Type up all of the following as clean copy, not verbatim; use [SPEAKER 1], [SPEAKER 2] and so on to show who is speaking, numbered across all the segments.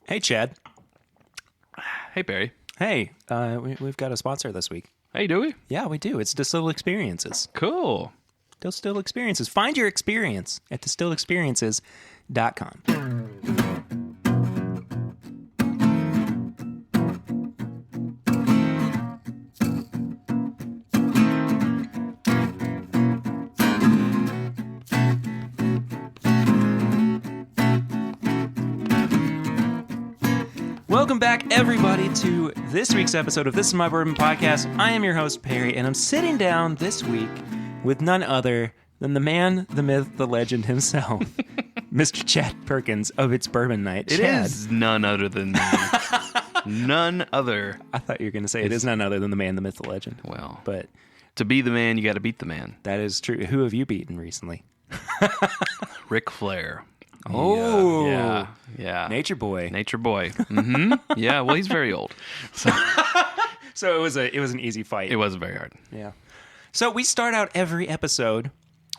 [SPEAKER 1] Hey, Chad.
[SPEAKER 2] Hey, Barry.
[SPEAKER 1] Hey, we've got a sponsor this week.
[SPEAKER 2] Hey, do we?
[SPEAKER 1] Yeah, we do. It's Distilled Experiences.
[SPEAKER 2] Cool.
[SPEAKER 1] Distilled Experiences. Find your experience at distilledexperiences.com. Welcome back, everybody, to this week's episode of This Is My Bourbon Podcast. I am your host, Perry, and I'm sitting down this week with none other than the man, the myth, the legend himself, Mr. Chad Perkins of It's Bourbon Night.
[SPEAKER 2] It is none other than me. None other.
[SPEAKER 1] I thought you were going to say it is none other than the man, the myth, the legend.
[SPEAKER 2] Well,
[SPEAKER 1] but
[SPEAKER 2] to be the man, you got to beat the man.
[SPEAKER 1] That is true. Who have you beaten recently?
[SPEAKER 2] Ric Flair.
[SPEAKER 1] Oh,
[SPEAKER 2] yeah.
[SPEAKER 1] Nature boy.
[SPEAKER 2] Nature boy. Mm-hmm. Yeah, well, he's very old.
[SPEAKER 1] So it was an easy fight.
[SPEAKER 2] It was very hard.
[SPEAKER 1] Yeah. So we start out every episode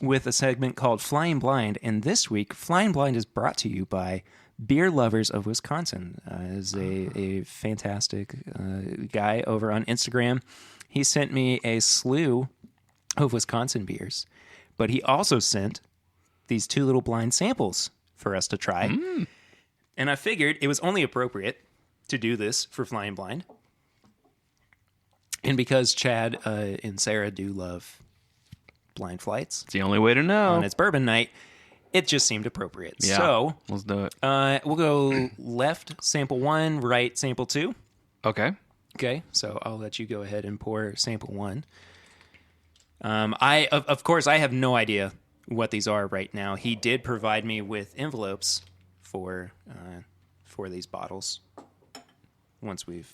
[SPEAKER 1] with a segment called Flying Blind, and this week, Flying Blind is brought to you by Beer Lovers of Wisconsin. Is a fantastic guy over on Instagram. He sent me a slew of Wisconsin beers, but he also sent these two little blind samples for us to try. And I figured it was only appropriate to do this for Flying Blind. And because Chad and Sarah do love blind flights
[SPEAKER 2] It's the only way to know.
[SPEAKER 1] on It's Bourbon Night, it just seemed appropriate.
[SPEAKER 2] Yeah.
[SPEAKER 1] So
[SPEAKER 2] Let's do it.
[SPEAKER 1] we'll go left sample 1, right sample 2.
[SPEAKER 2] Okay.
[SPEAKER 1] Okay, so I'll let you go ahead and pour sample 1. Of course, I have no idea what these are right now. He did provide me with envelopes for these bottles once we've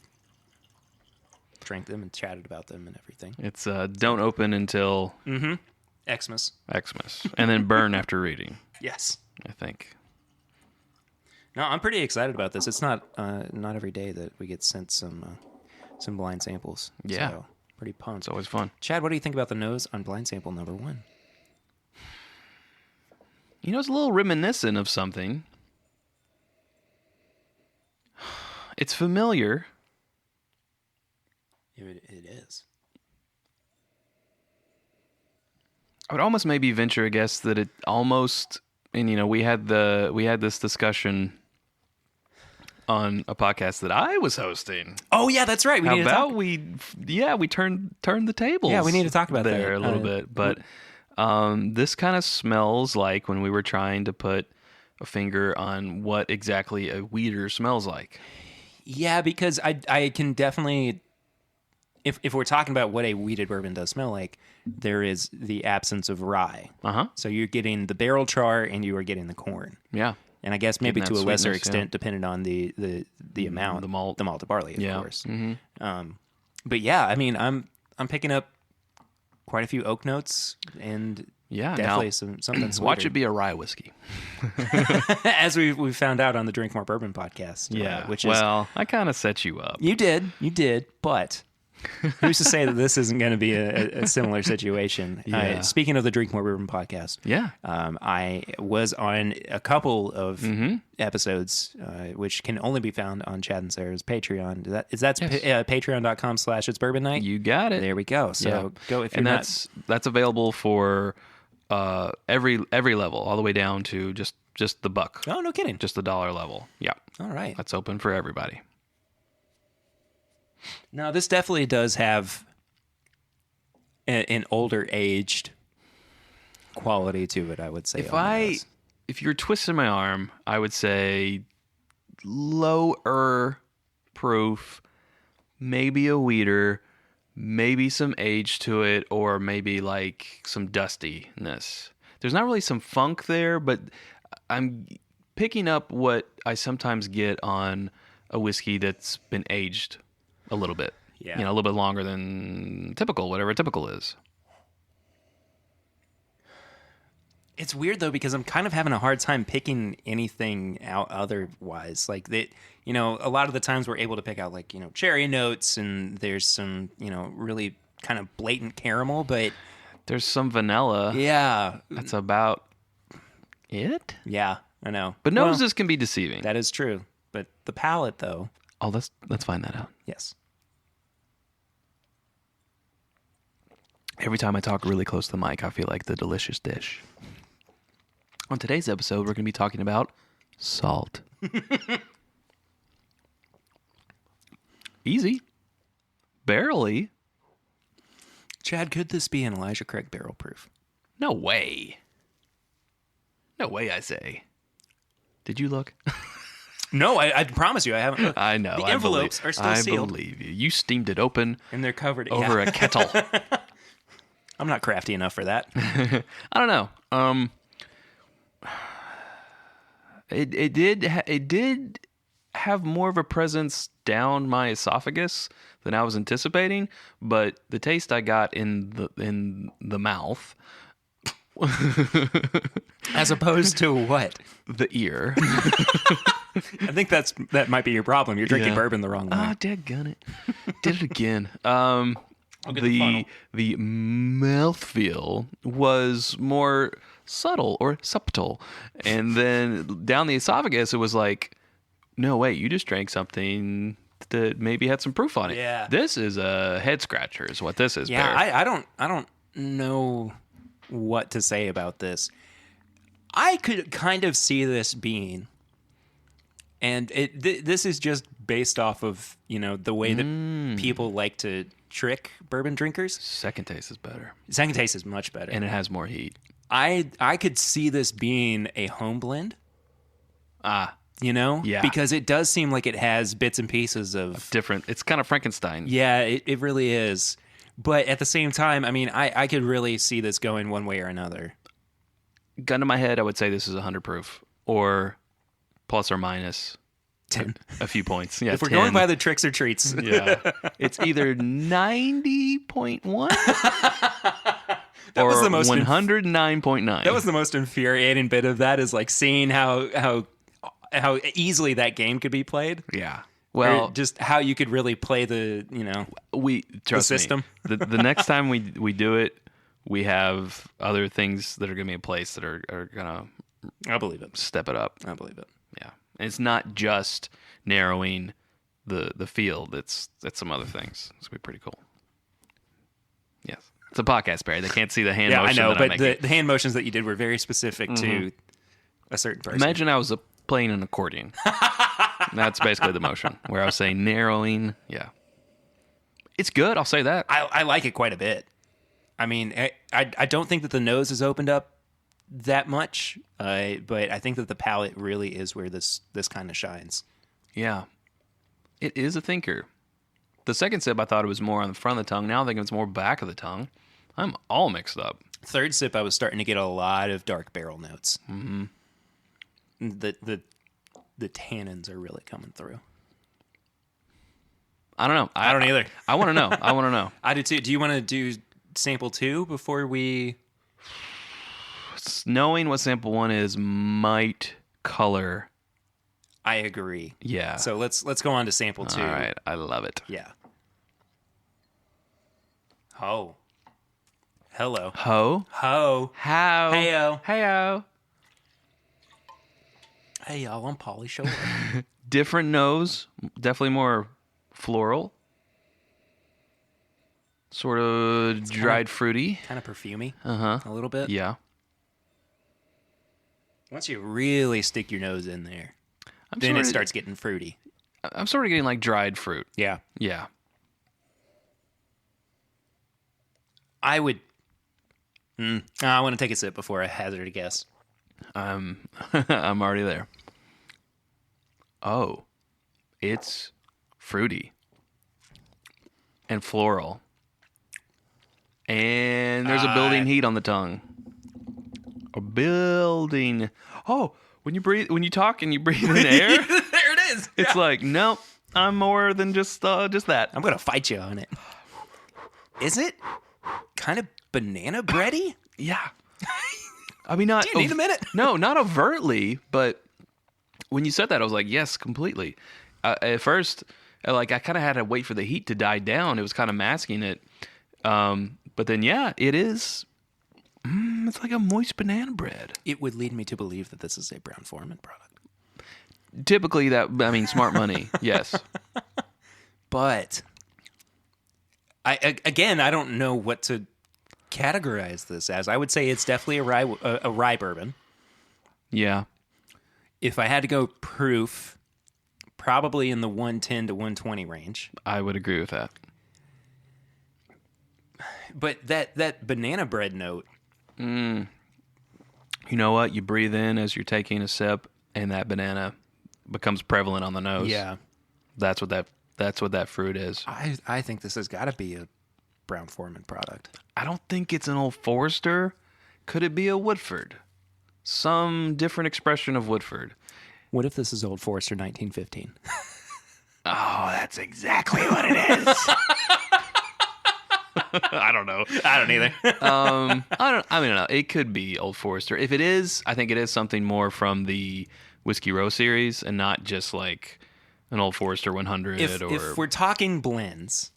[SPEAKER 1] drank them and chatted about them and everything.
[SPEAKER 2] It's don't open until
[SPEAKER 1] Xmas.
[SPEAKER 2] and then burn after reading,
[SPEAKER 1] Yes.
[SPEAKER 2] I think.
[SPEAKER 1] No, I'm pretty excited about this. It's not every day that we get sent some blind samples.
[SPEAKER 2] Yeah.
[SPEAKER 1] So, pretty pumped.
[SPEAKER 2] It's always fun.
[SPEAKER 1] Chad, what do you think about the nose on blind sample number 1?
[SPEAKER 2] You know, it's a little reminiscent of something. It's familiar.
[SPEAKER 1] It is.
[SPEAKER 2] I would almost maybe venture a guess that it almost, and you know, we had this discussion on a podcast that I was hosting.
[SPEAKER 1] Oh yeah, that's right.
[SPEAKER 2] We turned the tables.
[SPEAKER 1] Yeah, we need to talk about
[SPEAKER 2] there
[SPEAKER 1] that
[SPEAKER 2] a little bit. But this kind of smells like when we were trying to put a finger on what exactly a weeder smells like.
[SPEAKER 1] Yeah, because I can definitely, if we're talking about what a wheated bourbon does smell like, there is the absence of rye. So you're getting the barrel char and you are getting the corn.
[SPEAKER 2] Yeah.
[SPEAKER 1] And I guess maybe to a lesser
[SPEAKER 2] sweetness,
[SPEAKER 1] extent, depending on the amount,
[SPEAKER 2] the malt
[SPEAKER 1] to barley, of course.
[SPEAKER 2] Mm-hmm.
[SPEAKER 1] But yeah, I mean, I'm picking up quite a few oak notes and definitely something sweeter.
[SPEAKER 2] Watch it be a rye whiskey.
[SPEAKER 1] As we found out on the Drink More Bourbon podcast.
[SPEAKER 2] I kind of set you up.
[SPEAKER 1] You did, but who's to say that this isn't going to be a similar situation?
[SPEAKER 2] Yeah.
[SPEAKER 1] Speaking of the Drink More Bourbon podcast, I was on a couple of episodes, which can only be found on Chad and Sarah's Patreon. That's patreon.com/It's Bourbon Night.
[SPEAKER 2] You got it.
[SPEAKER 1] There we go. So go if you're
[SPEAKER 2] and
[SPEAKER 1] not.
[SPEAKER 2] that's available for every level, all the way down to just the buck.
[SPEAKER 1] Oh, no kidding.
[SPEAKER 2] Just the $1 level. Yeah.
[SPEAKER 1] All right.
[SPEAKER 2] That's open for everybody.
[SPEAKER 1] Now, this definitely does have an older aged quality to it, I would say.
[SPEAKER 2] If you're twisting my arm, I would say lower proof, maybe a weeder, maybe some age to it, or maybe like some dustiness. There's not really some funk there, but I'm picking up what I sometimes get on a whiskey that's been aged a little bit.
[SPEAKER 1] Yeah.
[SPEAKER 2] You know, a little bit longer than typical, whatever typical is.
[SPEAKER 1] It's weird though, because I'm kind of having a hard time picking anything out otherwise. Like that, you know, a lot of the times we're able to pick out like, you know, cherry notes and there's some, you know, really kind of blatant caramel, but
[SPEAKER 2] there's some vanilla.
[SPEAKER 1] Yeah.
[SPEAKER 2] That's about it.
[SPEAKER 1] Yeah, I know.
[SPEAKER 2] But noses can be deceiving.
[SPEAKER 1] That is true. But the palate, though,
[SPEAKER 2] Oh, let's find that out.
[SPEAKER 1] yes.
[SPEAKER 2] Every time I talk really close to the mic, I feel like the delicious dish. On today's episode, we're going to be talking about salt. Easy. Barely.
[SPEAKER 1] Chad, could this be an Elijah Craig barrel proof?
[SPEAKER 2] No way. No way, I say. Did you look?
[SPEAKER 1] No, I promise you, I haven't looked.
[SPEAKER 2] I know.
[SPEAKER 1] The envelopes are still sealed.
[SPEAKER 2] I believe you. You steamed it open
[SPEAKER 1] And they're covered
[SPEAKER 2] over a kettle.
[SPEAKER 1] I'm not crafty enough for that.
[SPEAKER 2] I don't know. It did have more of a presence down my esophagus than I was anticipating, but the taste I got in the mouth,
[SPEAKER 1] As opposed to what?
[SPEAKER 2] the ear.
[SPEAKER 1] I think that might be your problem. You're drinking
[SPEAKER 2] Yeah.
[SPEAKER 1] bourbon the wrong way.
[SPEAKER 2] Oh, dadgummit it! Did it again.
[SPEAKER 1] get the funnel.
[SPEAKER 2] The mouthfeel was more subtle or subtle, and then down the esophagus, it was like, no, wait, you just drank something that maybe had some proof on it.
[SPEAKER 1] Yeah.
[SPEAKER 2] This is a head scratcher, is what this is.
[SPEAKER 1] Yeah,
[SPEAKER 2] Bear.
[SPEAKER 1] I don't know what to say about this. I could kind of see this being, and this is just based off of the way that people like to trick bourbon drinkers.
[SPEAKER 2] Second taste is better,
[SPEAKER 1] Second taste is much better.
[SPEAKER 2] and it has more heat.
[SPEAKER 1] I could see this being a home blend.
[SPEAKER 2] Yeah.
[SPEAKER 1] Because it does seem like it has bits and pieces of
[SPEAKER 2] Different. It's kind of Frankenstein.
[SPEAKER 1] Yeah, it really is. But at the same time, I mean, I could really see this going one way or another.
[SPEAKER 2] Gun to my head, I would say this is 100 proof, or plus or minus
[SPEAKER 1] 10.
[SPEAKER 2] a few points. Yeah,
[SPEAKER 1] If we're
[SPEAKER 2] 10.
[SPEAKER 1] going by the tricks or treats.
[SPEAKER 2] Yeah. It's either 90.1
[SPEAKER 1] That
[SPEAKER 2] or
[SPEAKER 1] was the most
[SPEAKER 2] 109.9.
[SPEAKER 1] That was the most infuriating bit of that, is like seeing how easily that game could be played.
[SPEAKER 2] yeah.
[SPEAKER 1] Or
[SPEAKER 2] Well,
[SPEAKER 1] just how you could really play the,
[SPEAKER 2] we trust me.
[SPEAKER 1] system.
[SPEAKER 2] The next time we do it, we have other things that are going to be in place that are going to
[SPEAKER 1] I believe it.
[SPEAKER 2] step it up.
[SPEAKER 1] I believe it.
[SPEAKER 2] Yeah. And it's not just narrowing the field. It's some other things. It's going to be pretty cool. Yes. It's a podcast, Barry. They can't see the hand
[SPEAKER 1] Yeah, I
[SPEAKER 2] motion
[SPEAKER 1] know,
[SPEAKER 2] that I'm
[SPEAKER 1] but
[SPEAKER 2] making.
[SPEAKER 1] the hand motions that you did were very specific to a certain person.
[SPEAKER 2] Imagine I was playing an accordion. That's basically the motion, where I was saying narrowing. Yeah. It's good. I'll say that.
[SPEAKER 1] I like it quite a bit. I mean, I don't think that the nose is opened up that much, but I think that the palate really is where this kind of shines.
[SPEAKER 2] Yeah. It is a thinker. The second sip, I thought it was more on the front of the tongue. Now I think it's more back of the tongue. I'm all mixed up.
[SPEAKER 1] Third sip, I was starting to get a lot of dark barrel notes. Mm-hmm. The tannins are really coming through.
[SPEAKER 2] I don't know.
[SPEAKER 1] I don't either.
[SPEAKER 2] I want to know. I want to know.
[SPEAKER 1] I do too. Do you want to do sample 2 before we?
[SPEAKER 2] Knowing what sample 1 is might color.
[SPEAKER 1] I agree.
[SPEAKER 2] Yeah.
[SPEAKER 1] So let's go on to sample 2.
[SPEAKER 2] All right. I love it.
[SPEAKER 1] Yeah. Oh. Hello.
[SPEAKER 2] Ho.
[SPEAKER 1] Ho.
[SPEAKER 2] How.
[SPEAKER 1] Heyo.
[SPEAKER 2] Heyo.
[SPEAKER 1] Hey y'all, I'm Pauly Shore.
[SPEAKER 2] Different nose. Definitely more floral. Sort of dried fruity.
[SPEAKER 1] Kind of perfumey.
[SPEAKER 2] Uh-huh.
[SPEAKER 1] A little bit.
[SPEAKER 2] Yeah.
[SPEAKER 1] Once you really stick your nose in there, then
[SPEAKER 2] sorta-
[SPEAKER 1] it starts getting fruity.
[SPEAKER 2] I'm sort of getting like dried fruit.
[SPEAKER 1] Yeah.
[SPEAKER 2] Yeah.
[SPEAKER 1] I would. I want to take a sip before I hazard a guess.
[SPEAKER 2] I'm already there. Oh, it's fruity and floral, and there's a building heat on the tongue. A building. Oh, when you talk and you breathe in air,
[SPEAKER 1] There it is.
[SPEAKER 2] it's like, nope, I'm more than just that.
[SPEAKER 1] I'm gonna fight you on it. Is it kind of banana bready?
[SPEAKER 2] Yeah. I mean, not.
[SPEAKER 1] Do you need a minute?
[SPEAKER 2] No, not overtly, but when you said that, I was like, yes, completely. At first, I kind of had to wait for the heat to die down. It was kind of masking it. But then, yeah, it is. It's like a moist banana bread.
[SPEAKER 1] It would lead me to believe that this is a Brown Foreman product.
[SPEAKER 2] Typically, smart money. Yes.
[SPEAKER 1] But I don't know what to categorize this as. I would say it's definitely a rye bourbon.
[SPEAKER 2] Yeah.
[SPEAKER 1] If I had to go proof, probably in the 110 to 120 range.
[SPEAKER 2] I would agree with that.
[SPEAKER 1] But that banana bread note.
[SPEAKER 2] You know what? You breathe in as you're taking a sip, and that banana becomes prevalent on the nose.
[SPEAKER 1] Yeah.
[SPEAKER 2] That's what that fruit is.
[SPEAKER 1] I think this has got to be a Brown-Forman product.
[SPEAKER 2] I don't think it's an Old Forester. Could it be a Woodford? Some different expression of Woodford.
[SPEAKER 1] What if this is Old Forester 1915?
[SPEAKER 2] Oh, that's exactly what it is. I don't know.
[SPEAKER 1] I don't either.
[SPEAKER 2] I mean, it could be Old Forester. If it is, I think it is something more from the Whiskey Row series and not just like an Old Forester 100.
[SPEAKER 1] If we're talking blends,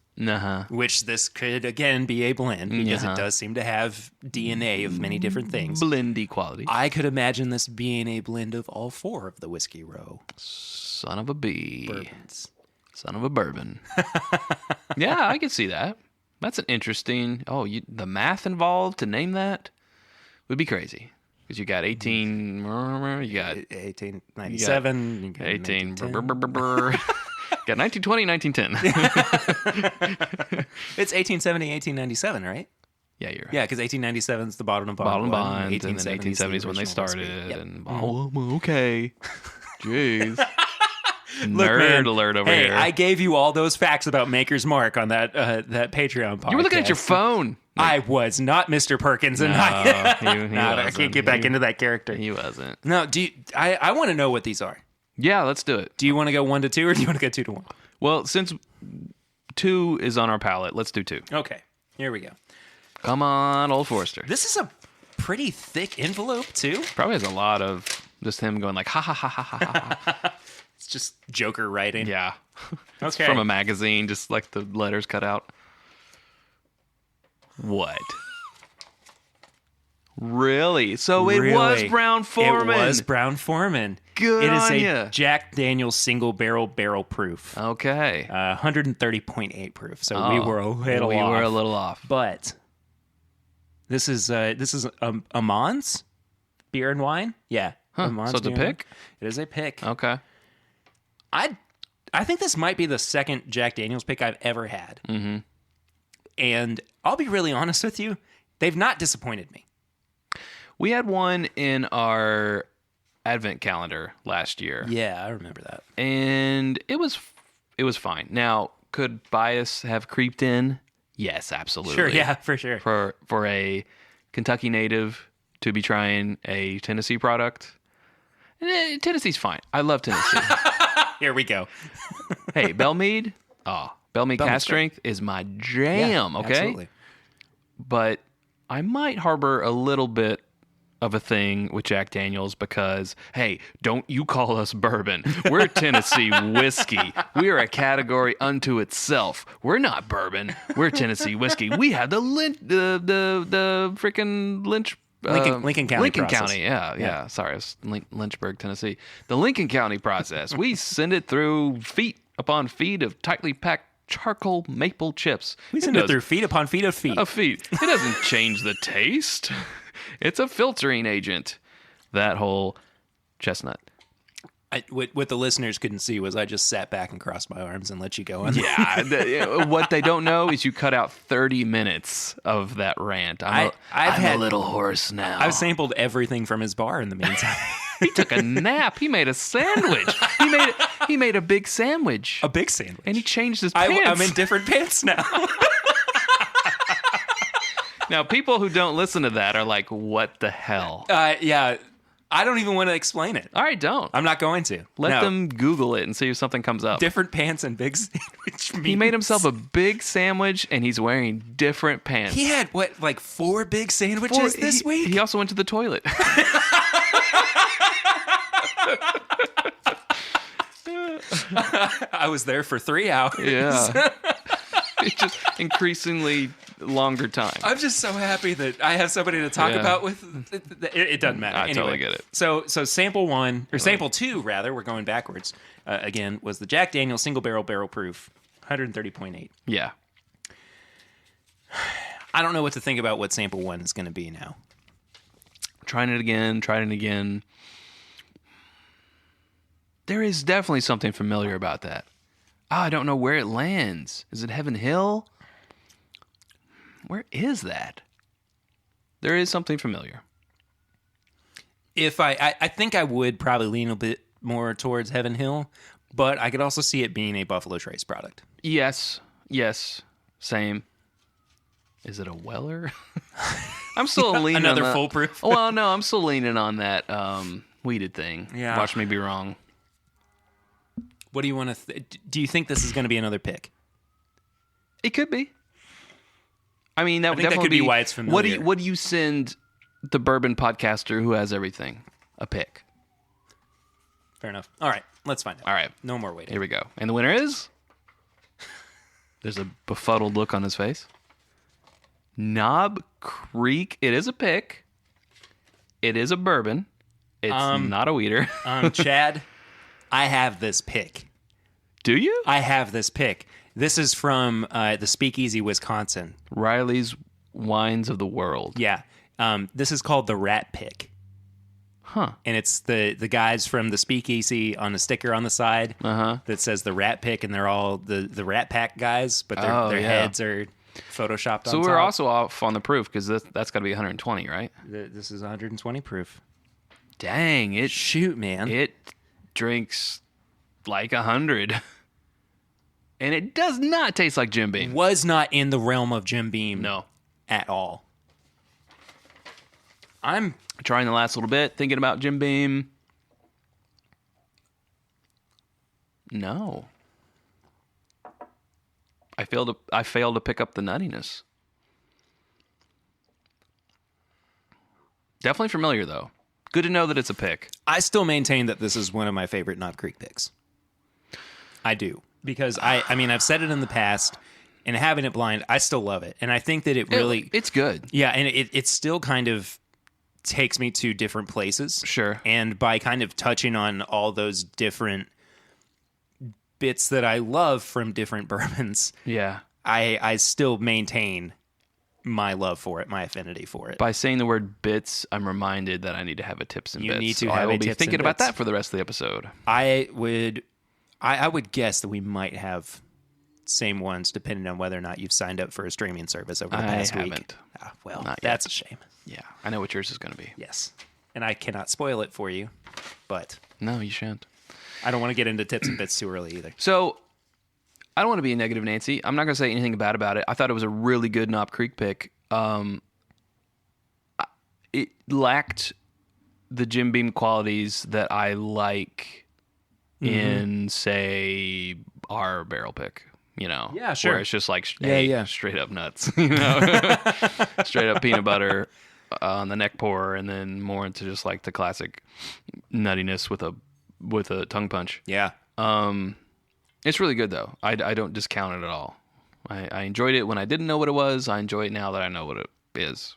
[SPEAKER 1] which this could again be a blend because it does seem to have DNA of many different things.
[SPEAKER 2] Blendy quality.
[SPEAKER 1] I could imagine this being a blend of all four of the Whiskey Row.
[SPEAKER 2] Son of a bee.
[SPEAKER 1] Bourbons.
[SPEAKER 2] Son of a bourbon. Yeah, I can see that. That's an interesting. The math involved to name that would be crazy because you got 18. You got
[SPEAKER 1] 1897. You got
[SPEAKER 2] 18. Got 1920, 1910.
[SPEAKER 1] It's 1870, 1897, right?
[SPEAKER 2] Yeah, you're right.
[SPEAKER 1] Yeah, because 1897 is the bottom of
[SPEAKER 2] Bottle and
[SPEAKER 1] bond.
[SPEAKER 2] Bond, and then 1870 is when they started.
[SPEAKER 1] Yep.
[SPEAKER 2] And okay. Jeez.
[SPEAKER 1] Look,
[SPEAKER 2] Nerd
[SPEAKER 1] man,
[SPEAKER 2] alert over
[SPEAKER 1] hey,
[SPEAKER 2] here.
[SPEAKER 1] I gave you all those facts about Maker's Mark on that Patreon podcast.
[SPEAKER 2] You were looking at your phone.
[SPEAKER 1] I was not Mr. Perkins, and
[SPEAKER 2] he
[SPEAKER 1] I can't get back into that character.
[SPEAKER 2] He wasn't.
[SPEAKER 1] No, I want to know what these are.
[SPEAKER 2] Yeah, let's do it.
[SPEAKER 1] Do you want to go 1 to 2 or do you want to go 2 to 1?
[SPEAKER 2] Well, since 2 is on our palate, let's do 2.
[SPEAKER 1] Okay, here we go.
[SPEAKER 2] Come on, Old Forester.
[SPEAKER 1] This is a pretty thick envelope, too.
[SPEAKER 2] Probably has a lot of just him going like, ha, ha, ha, ha, ha, ha.
[SPEAKER 1] It's just Joker writing.
[SPEAKER 2] Yeah. It's
[SPEAKER 1] Okay.
[SPEAKER 2] from a magazine, just like the letters cut out. What? Really? So it was Brown-Forman.
[SPEAKER 1] It was Brown-Forman.
[SPEAKER 2] Good
[SPEAKER 1] It is
[SPEAKER 2] on
[SPEAKER 1] a
[SPEAKER 2] ya.
[SPEAKER 1] Jack Daniel's single barrel proof.
[SPEAKER 2] Okay.
[SPEAKER 1] 130.8 proof. So we were a little off.
[SPEAKER 2] We were a little off.
[SPEAKER 1] But this is Amon's beer and wine. Yeah. Amon's
[SPEAKER 2] So it's a
[SPEAKER 1] beer and wine.
[SPEAKER 2] pick?
[SPEAKER 1] It is a pick.
[SPEAKER 2] Okay.
[SPEAKER 1] I think this might be the second Jack Daniel's pick I've ever had. Mm-hmm. And I'll be really honest with you, they've not disappointed me.
[SPEAKER 2] We had one in our advent calendar last year.
[SPEAKER 1] Yeah, I remember that.
[SPEAKER 2] And it was fine. Now, could bias have creeped in? Yes, absolutely.
[SPEAKER 1] Sure, yeah, for sure.
[SPEAKER 2] For a Kentucky native to be trying a Tennessee product, Tennessee's fine. I love Tennessee.
[SPEAKER 1] Here we go.
[SPEAKER 2] Hey, Bellmead. Bellmead
[SPEAKER 1] Bellmead's
[SPEAKER 2] Cast Strength is my jam.
[SPEAKER 1] Yeah,
[SPEAKER 2] okay,
[SPEAKER 1] absolutely.
[SPEAKER 2] But I might harbor a little bit of a thing with Jack Daniels because, hey, don't you call us bourbon. We're Tennessee whiskey. We are a category unto itself. We're not bourbon. We're Tennessee whiskey. We have the freaking Lynch.
[SPEAKER 1] Lincoln County
[SPEAKER 2] Lincoln
[SPEAKER 1] process.
[SPEAKER 2] County, yeah. Sorry, it's Lynchburg, Tennessee. The Lincoln County process. We send it through feet upon feet of tightly packed charcoal maple chips.
[SPEAKER 1] We send it through feet upon feet of feet.
[SPEAKER 2] A feet. It doesn't change the taste. It's a filtering agent. That whole chestnut.
[SPEAKER 1] What the listeners couldn't see was I just sat back and crossed my arms and let you go on.
[SPEAKER 2] Yeah. What they don't know is you cut out 30 minutes of that rant. I'm a little hoarse now.
[SPEAKER 1] I've sampled everything from his bar in the meantime.
[SPEAKER 2] He took a nap. He made a sandwich. He made a big sandwich.
[SPEAKER 1] A big sandwich.
[SPEAKER 2] And he changed his pants.
[SPEAKER 1] I'm in different pants now.
[SPEAKER 2] Now, people who don't listen to that are like, what the hell?
[SPEAKER 1] Yeah. I don't even want to explain it.
[SPEAKER 2] All right, don't.
[SPEAKER 1] I'm not going to.
[SPEAKER 2] Let them Google it and see if something comes up.
[SPEAKER 1] Different pants and big sandwich means.
[SPEAKER 2] He made himself a big sandwich, and he's wearing different pants.
[SPEAKER 1] He had, like 4 big sandwiches this week?
[SPEAKER 2] He also went to the toilet.
[SPEAKER 1] I was there for 3 hours.
[SPEAKER 2] Yeah. It's just increasingly longer time.
[SPEAKER 1] I'm just so happy that I have somebody to talk about with. It doesn't matter.
[SPEAKER 2] I totally get it.
[SPEAKER 1] So sample one, or sample two, rather, we're going backwards, again, was the Jack Daniel's single barrel proof, 130.8.
[SPEAKER 2] Yeah.
[SPEAKER 1] I don't know what to think about what sample one is going to be now.
[SPEAKER 2] Trying it again. There is definitely something familiar about that. I don't know where it lands. Is it Heaven Hill? Where is that? There is something familiar.
[SPEAKER 1] If I think I would probably lean a bit more towards Heaven Hill, but I could also see it being a Buffalo Trace product.
[SPEAKER 2] Yes, same. Is it a Weller? I'm still leaning
[SPEAKER 1] another
[SPEAKER 2] on that.
[SPEAKER 1] foolproof.
[SPEAKER 2] Well, no, I'm still leaning on that weeded thing.
[SPEAKER 1] Yeah.
[SPEAKER 2] Watch me be wrong.
[SPEAKER 1] What do you want to? Do you think this is going to be another pick?
[SPEAKER 2] It could be. I mean, that would
[SPEAKER 1] think that
[SPEAKER 2] definitely
[SPEAKER 1] could be why it's familiar.
[SPEAKER 2] What do you send the bourbon podcaster who has everything a pick?
[SPEAKER 1] Fair enough. All right, let's find out.
[SPEAKER 2] All right,
[SPEAKER 1] no more waiting.
[SPEAKER 2] here we go. And the winner is. There's a befuddled look on his face. Knob Creek. It is a pick. It is a bourbon. It's not a weeder.
[SPEAKER 1] Chad, I have this pick.
[SPEAKER 2] Do you?
[SPEAKER 1] I have this pick. This is from the Speakeasy, Wisconsin.
[SPEAKER 2] Riley's Wines of the World.
[SPEAKER 1] Yeah. This is called the Rat Pick.
[SPEAKER 2] Huh.
[SPEAKER 1] And it's the guys from the Speakeasy on a sticker on the side that says the Rat Pick, and they're all the Rat Pack guys, but their heads are photoshopped on
[SPEAKER 2] So
[SPEAKER 1] top.
[SPEAKER 2] we're also off on the proof because that's got to be 120, right?
[SPEAKER 1] This is 120 proof.
[SPEAKER 2] Dang, it
[SPEAKER 1] Shoot, man.
[SPEAKER 2] It drinks like 100. And it does not taste like Jim Beam.
[SPEAKER 1] Was not in the realm of Jim Beam.
[SPEAKER 2] No.
[SPEAKER 1] At all. I'm
[SPEAKER 2] trying the last little bit, thinking about Jim Beam. No. I failed to pick up the nuttiness. Definitely familiar, though. Good to know that it's a pick.
[SPEAKER 1] I still maintain that this is one of my favorite Knob Creek picks. I do. Because, I mean, I've said it in the past, and having it blind, I still love it. And I think that it really...
[SPEAKER 2] It's good.
[SPEAKER 1] Yeah, and it still kind of takes me to different places.
[SPEAKER 2] Sure.
[SPEAKER 1] And by kind of touching on all those different bits that I love from different bourbons,
[SPEAKER 2] yeah,
[SPEAKER 1] I still maintain my love for it, my affinity for it.
[SPEAKER 2] By saying the word bits, I'm reminded that I need to have a tips and bits.
[SPEAKER 1] You need to
[SPEAKER 2] so
[SPEAKER 1] have
[SPEAKER 2] I will
[SPEAKER 1] a
[SPEAKER 2] be
[SPEAKER 1] tips
[SPEAKER 2] thinking
[SPEAKER 1] and
[SPEAKER 2] about
[SPEAKER 1] bits.
[SPEAKER 2] that for the rest of the episode.
[SPEAKER 1] I would guess that we might have same ones depending on whether or not you've signed up for a streaming service over the past week.
[SPEAKER 2] I haven't.
[SPEAKER 1] Well,
[SPEAKER 2] Not
[SPEAKER 1] that's
[SPEAKER 2] yet.
[SPEAKER 1] a shame.
[SPEAKER 2] Yeah, I know what yours is going to be.
[SPEAKER 1] Yes. And I cannot spoil it for you, but
[SPEAKER 2] No, you shan't.
[SPEAKER 1] I don't want to get into tips and bits too early either.
[SPEAKER 2] So, I don't want to be a negative Nancy. I'm not going to say anything bad about it. I thought it was a really good Knob Creek pick. It lacked the Jim Beam qualities that I like in, say, our barrel pick. You know,
[SPEAKER 1] Yeah, sure.
[SPEAKER 2] Where it's just like,
[SPEAKER 1] Yeah.
[SPEAKER 2] straight up nuts. You know, straight up peanut butter on the neck pour, and then more into just like the classic nuttiness with a tongue punch.
[SPEAKER 1] Yeah.
[SPEAKER 2] It's really good though. I don't discount it at all. I enjoyed it when I didn't know what it was. I enjoy it now that I know what it is.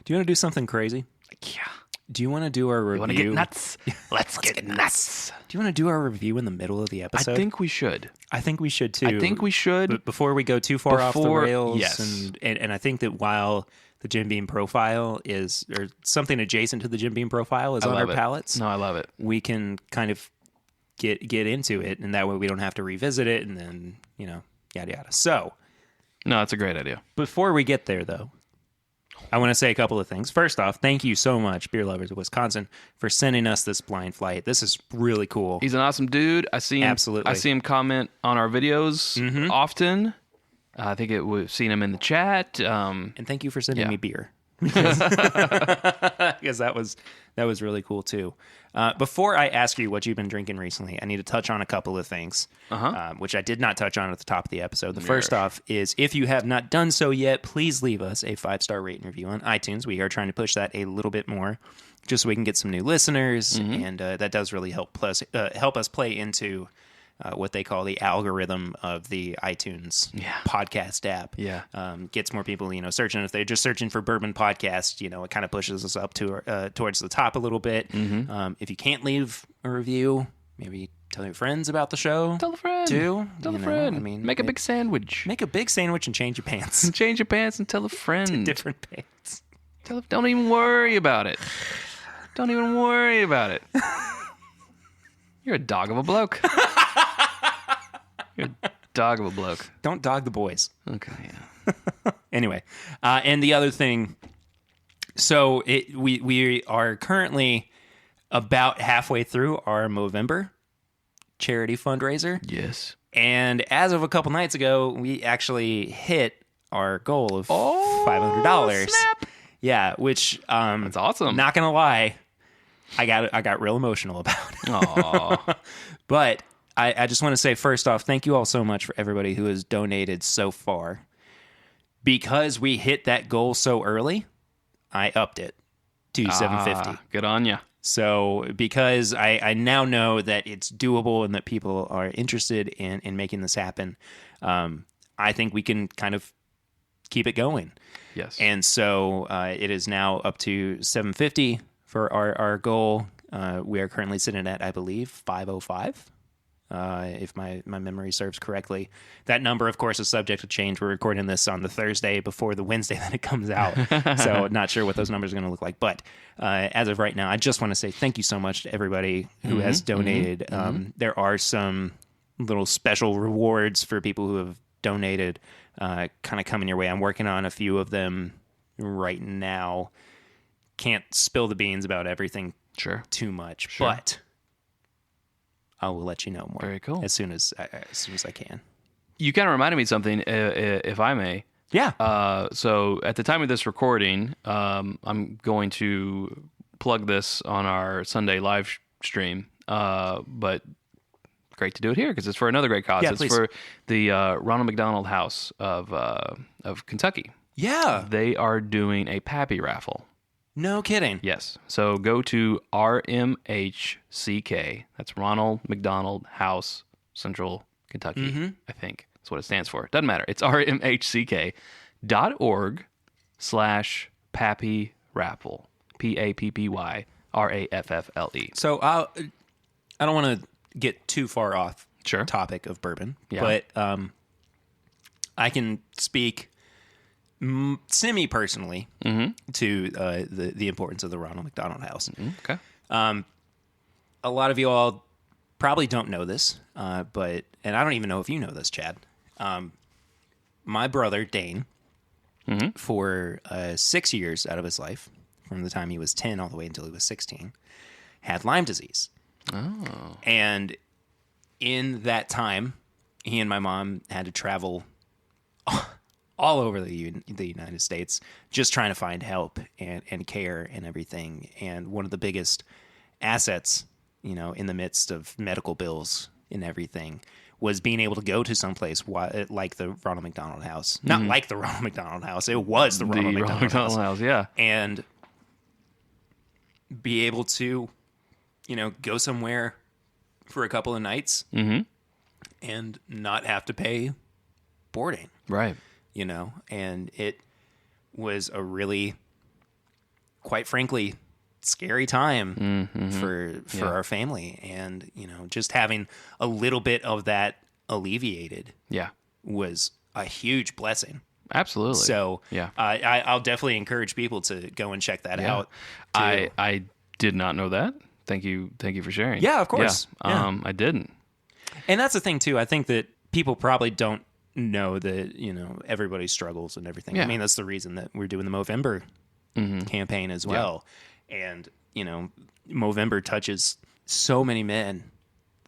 [SPEAKER 1] Do you want to do something crazy?
[SPEAKER 2] Yeah.
[SPEAKER 1] Do you want to do our review?
[SPEAKER 2] You want to get nuts? Let's get nuts.
[SPEAKER 1] Do you want to do our review in the middle of the episode?
[SPEAKER 2] I think we should.
[SPEAKER 1] I think we should too.
[SPEAKER 2] I think we should.
[SPEAKER 1] But before we go too far off the rails,
[SPEAKER 2] yes.
[SPEAKER 1] and I think that while the Jim Beam profile is, or something adjacent to the Jim Beam profile is on our palates,
[SPEAKER 2] No, I love it.
[SPEAKER 1] we can kind of get into it, and that way we don't have to revisit it, and then, you know, yada yada. So,
[SPEAKER 2] No, that's a great idea.
[SPEAKER 1] before we get there, though, I want to say a couple of things. First off, thank you so much, Beer Lovers of Wisconsin, for sending us this blind flight. This is really cool.
[SPEAKER 2] He's an awesome dude. I see him.
[SPEAKER 1] Absolutely.
[SPEAKER 2] I see him comment on our videos often. I think we've seen him in the chat.
[SPEAKER 1] And thank you for sending
[SPEAKER 2] Yeah.
[SPEAKER 1] me beer. Because that was really cool too. Before I ask you what you've been drinking recently, I need to touch on a couple of things, which I did not touch on at the top of the episode. The first off is, if you have not done so yet, please leave us a 5-star rate and review on iTunes. We are trying to push that a little bit more, just so we can get some new listeners, and that does really help us play into what they call the algorithm of the iTunes podcast app.
[SPEAKER 2] Yeah.
[SPEAKER 1] Gets more people, searching. If they're just searching for Bourbon Podcast, it kind of pushes us up to towards the top a little bit. If you can't leave a review, maybe tell your friends about the show.
[SPEAKER 2] Tell a friend.
[SPEAKER 1] Too.
[SPEAKER 2] Tell a friend. Make a big sandwich.
[SPEAKER 1] Make a big sandwich and change your pants.
[SPEAKER 2] Change your pants and tell a friend.
[SPEAKER 1] To different pants.
[SPEAKER 2] Don't even worry about it. Don't even worry about it. You're a dog of a bloke. You're a dog of a bloke.
[SPEAKER 1] Don't dog the boys.
[SPEAKER 2] Okay, yeah.
[SPEAKER 1] Anyway, and the other thing, so we are currently about halfway through our Movember charity fundraiser.
[SPEAKER 2] Yes.
[SPEAKER 1] And as of a couple nights ago, we actually hit our goal of $500.
[SPEAKER 2] Snap.
[SPEAKER 1] Yeah, which
[SPEAKER 2] That's awesome.
[SPEAKER 1] Not gonna lie, I got real emotional about it.
[SPEAKER 2] Aww.
[SPEAKER 1] But I just want to say, first off, thank you all so much for everybody who has donated so far. Because we hit that goal so early, I upped it to $750.
[SPEAKER 2] Good on ya.
[SPEAKER 1] So because I now know that it's doable and that people are interested in making this happen, I think we can kind of keep it going.
[SPEAKER 2] Yes.
[SPEAKER 1] And so it is now up to $750 for our goal. We are currently sitting at, I believe, $505. If my memory serves correctly. That number, of course, is subject to change. We're recording this on the Thursday before the Wednesday that it comes out. So not sure what those numbers are going to look like. But as of right now, I just want to say thank you so much to everybody who has donated. There are some little special rewards for people who have donated kind of coming your way. I'm working on a few of them right now. Can't spill the beans about everything too much, but I will let you know more.
[SPEAKER 2] Very cool.
[SPEAKER 1] As soon as I can.
[SPEAKER 2] You kind of reminded me of something, if I may.
[SPEAKER 1] Yeah.
[SPEAKER 2] So at the time of this recording, I'm going to plug this on our Sunday live stream. But great to do it here because it's for another great cause.
[SPEAKER 1] Yeah,
[SPEAKER 2] it's
[SPEAKER 1] please.
[SPEAKER 2] for the Ronald McDonald House of Kentucky.
[SPEAKER 1] Yeah.
[SPEAKER 2] They are doing a Pappy raffle.
[SPEAKER 1] No kidding.
[SPEAKER 2] Yes. So go to RMHCK. That's Ronald McDonald House, Central Kentucky, I think. That's what it stands for. Doesn't matter. It's rmhck.org/Pappy Raffle. PAPPYRAFFLE.
[SPEAKER 1] So I don't want to get too far off topic of bourbon, but I can speak semi-personally to the importance of the Ronald McDonald House.
[SPEAKER 2] Okay.
[SPEAKER 1] A lot of you all probably don't know this, but I don't even know if you know this, Chad. My brother, Dane, for 6 years out of his life, from the time he was 10 all the way until he was 16, had Lyme disease.
[SPEAKER 2] Oh.
[SPEAKER 1] And in that time, he and my mom had to travel all over the United States, just trying to find help and care and everything. And one of the biggest assets, in the midst of medical bills and everything, was being able to go to someplace like the Ronald McDonald House. Not like the Ronald McDonald House. It was the Ronald McDonald House.
[SPEAKER 2] Yeah.
[SPEAKER 1] And be able to, go somewhere for a couple of nights and not have to pay boarding.
[SPEAKER 2] Right.
[SPEAKER 1] And it was a really, quite frankly, scary time for our family. And, just having a little bit of that alleviated was a huge blessing.
[SPEAKER 2] Absolutely.
[SPEAKER 1] So
[SPEAKER 2] yeah,
[SPEAKER 1] I'll definitely encourage people to go and check that out.
[SPEAKER 2] I did not know that. Thank you for sharing.
[SPEAKER 1] Yeah, of course.
[SPEAKER 2] Yeah. I didn't.
[SPEAKER 1] And that's the thing too. I think that people probably don't know that, everybody struggles and everything.
[SPEAKER 2] Yeah.
[SPEAKER 1] I mean, that's the reason that we're doing the Movember campaign as well. And, Movember touches so many men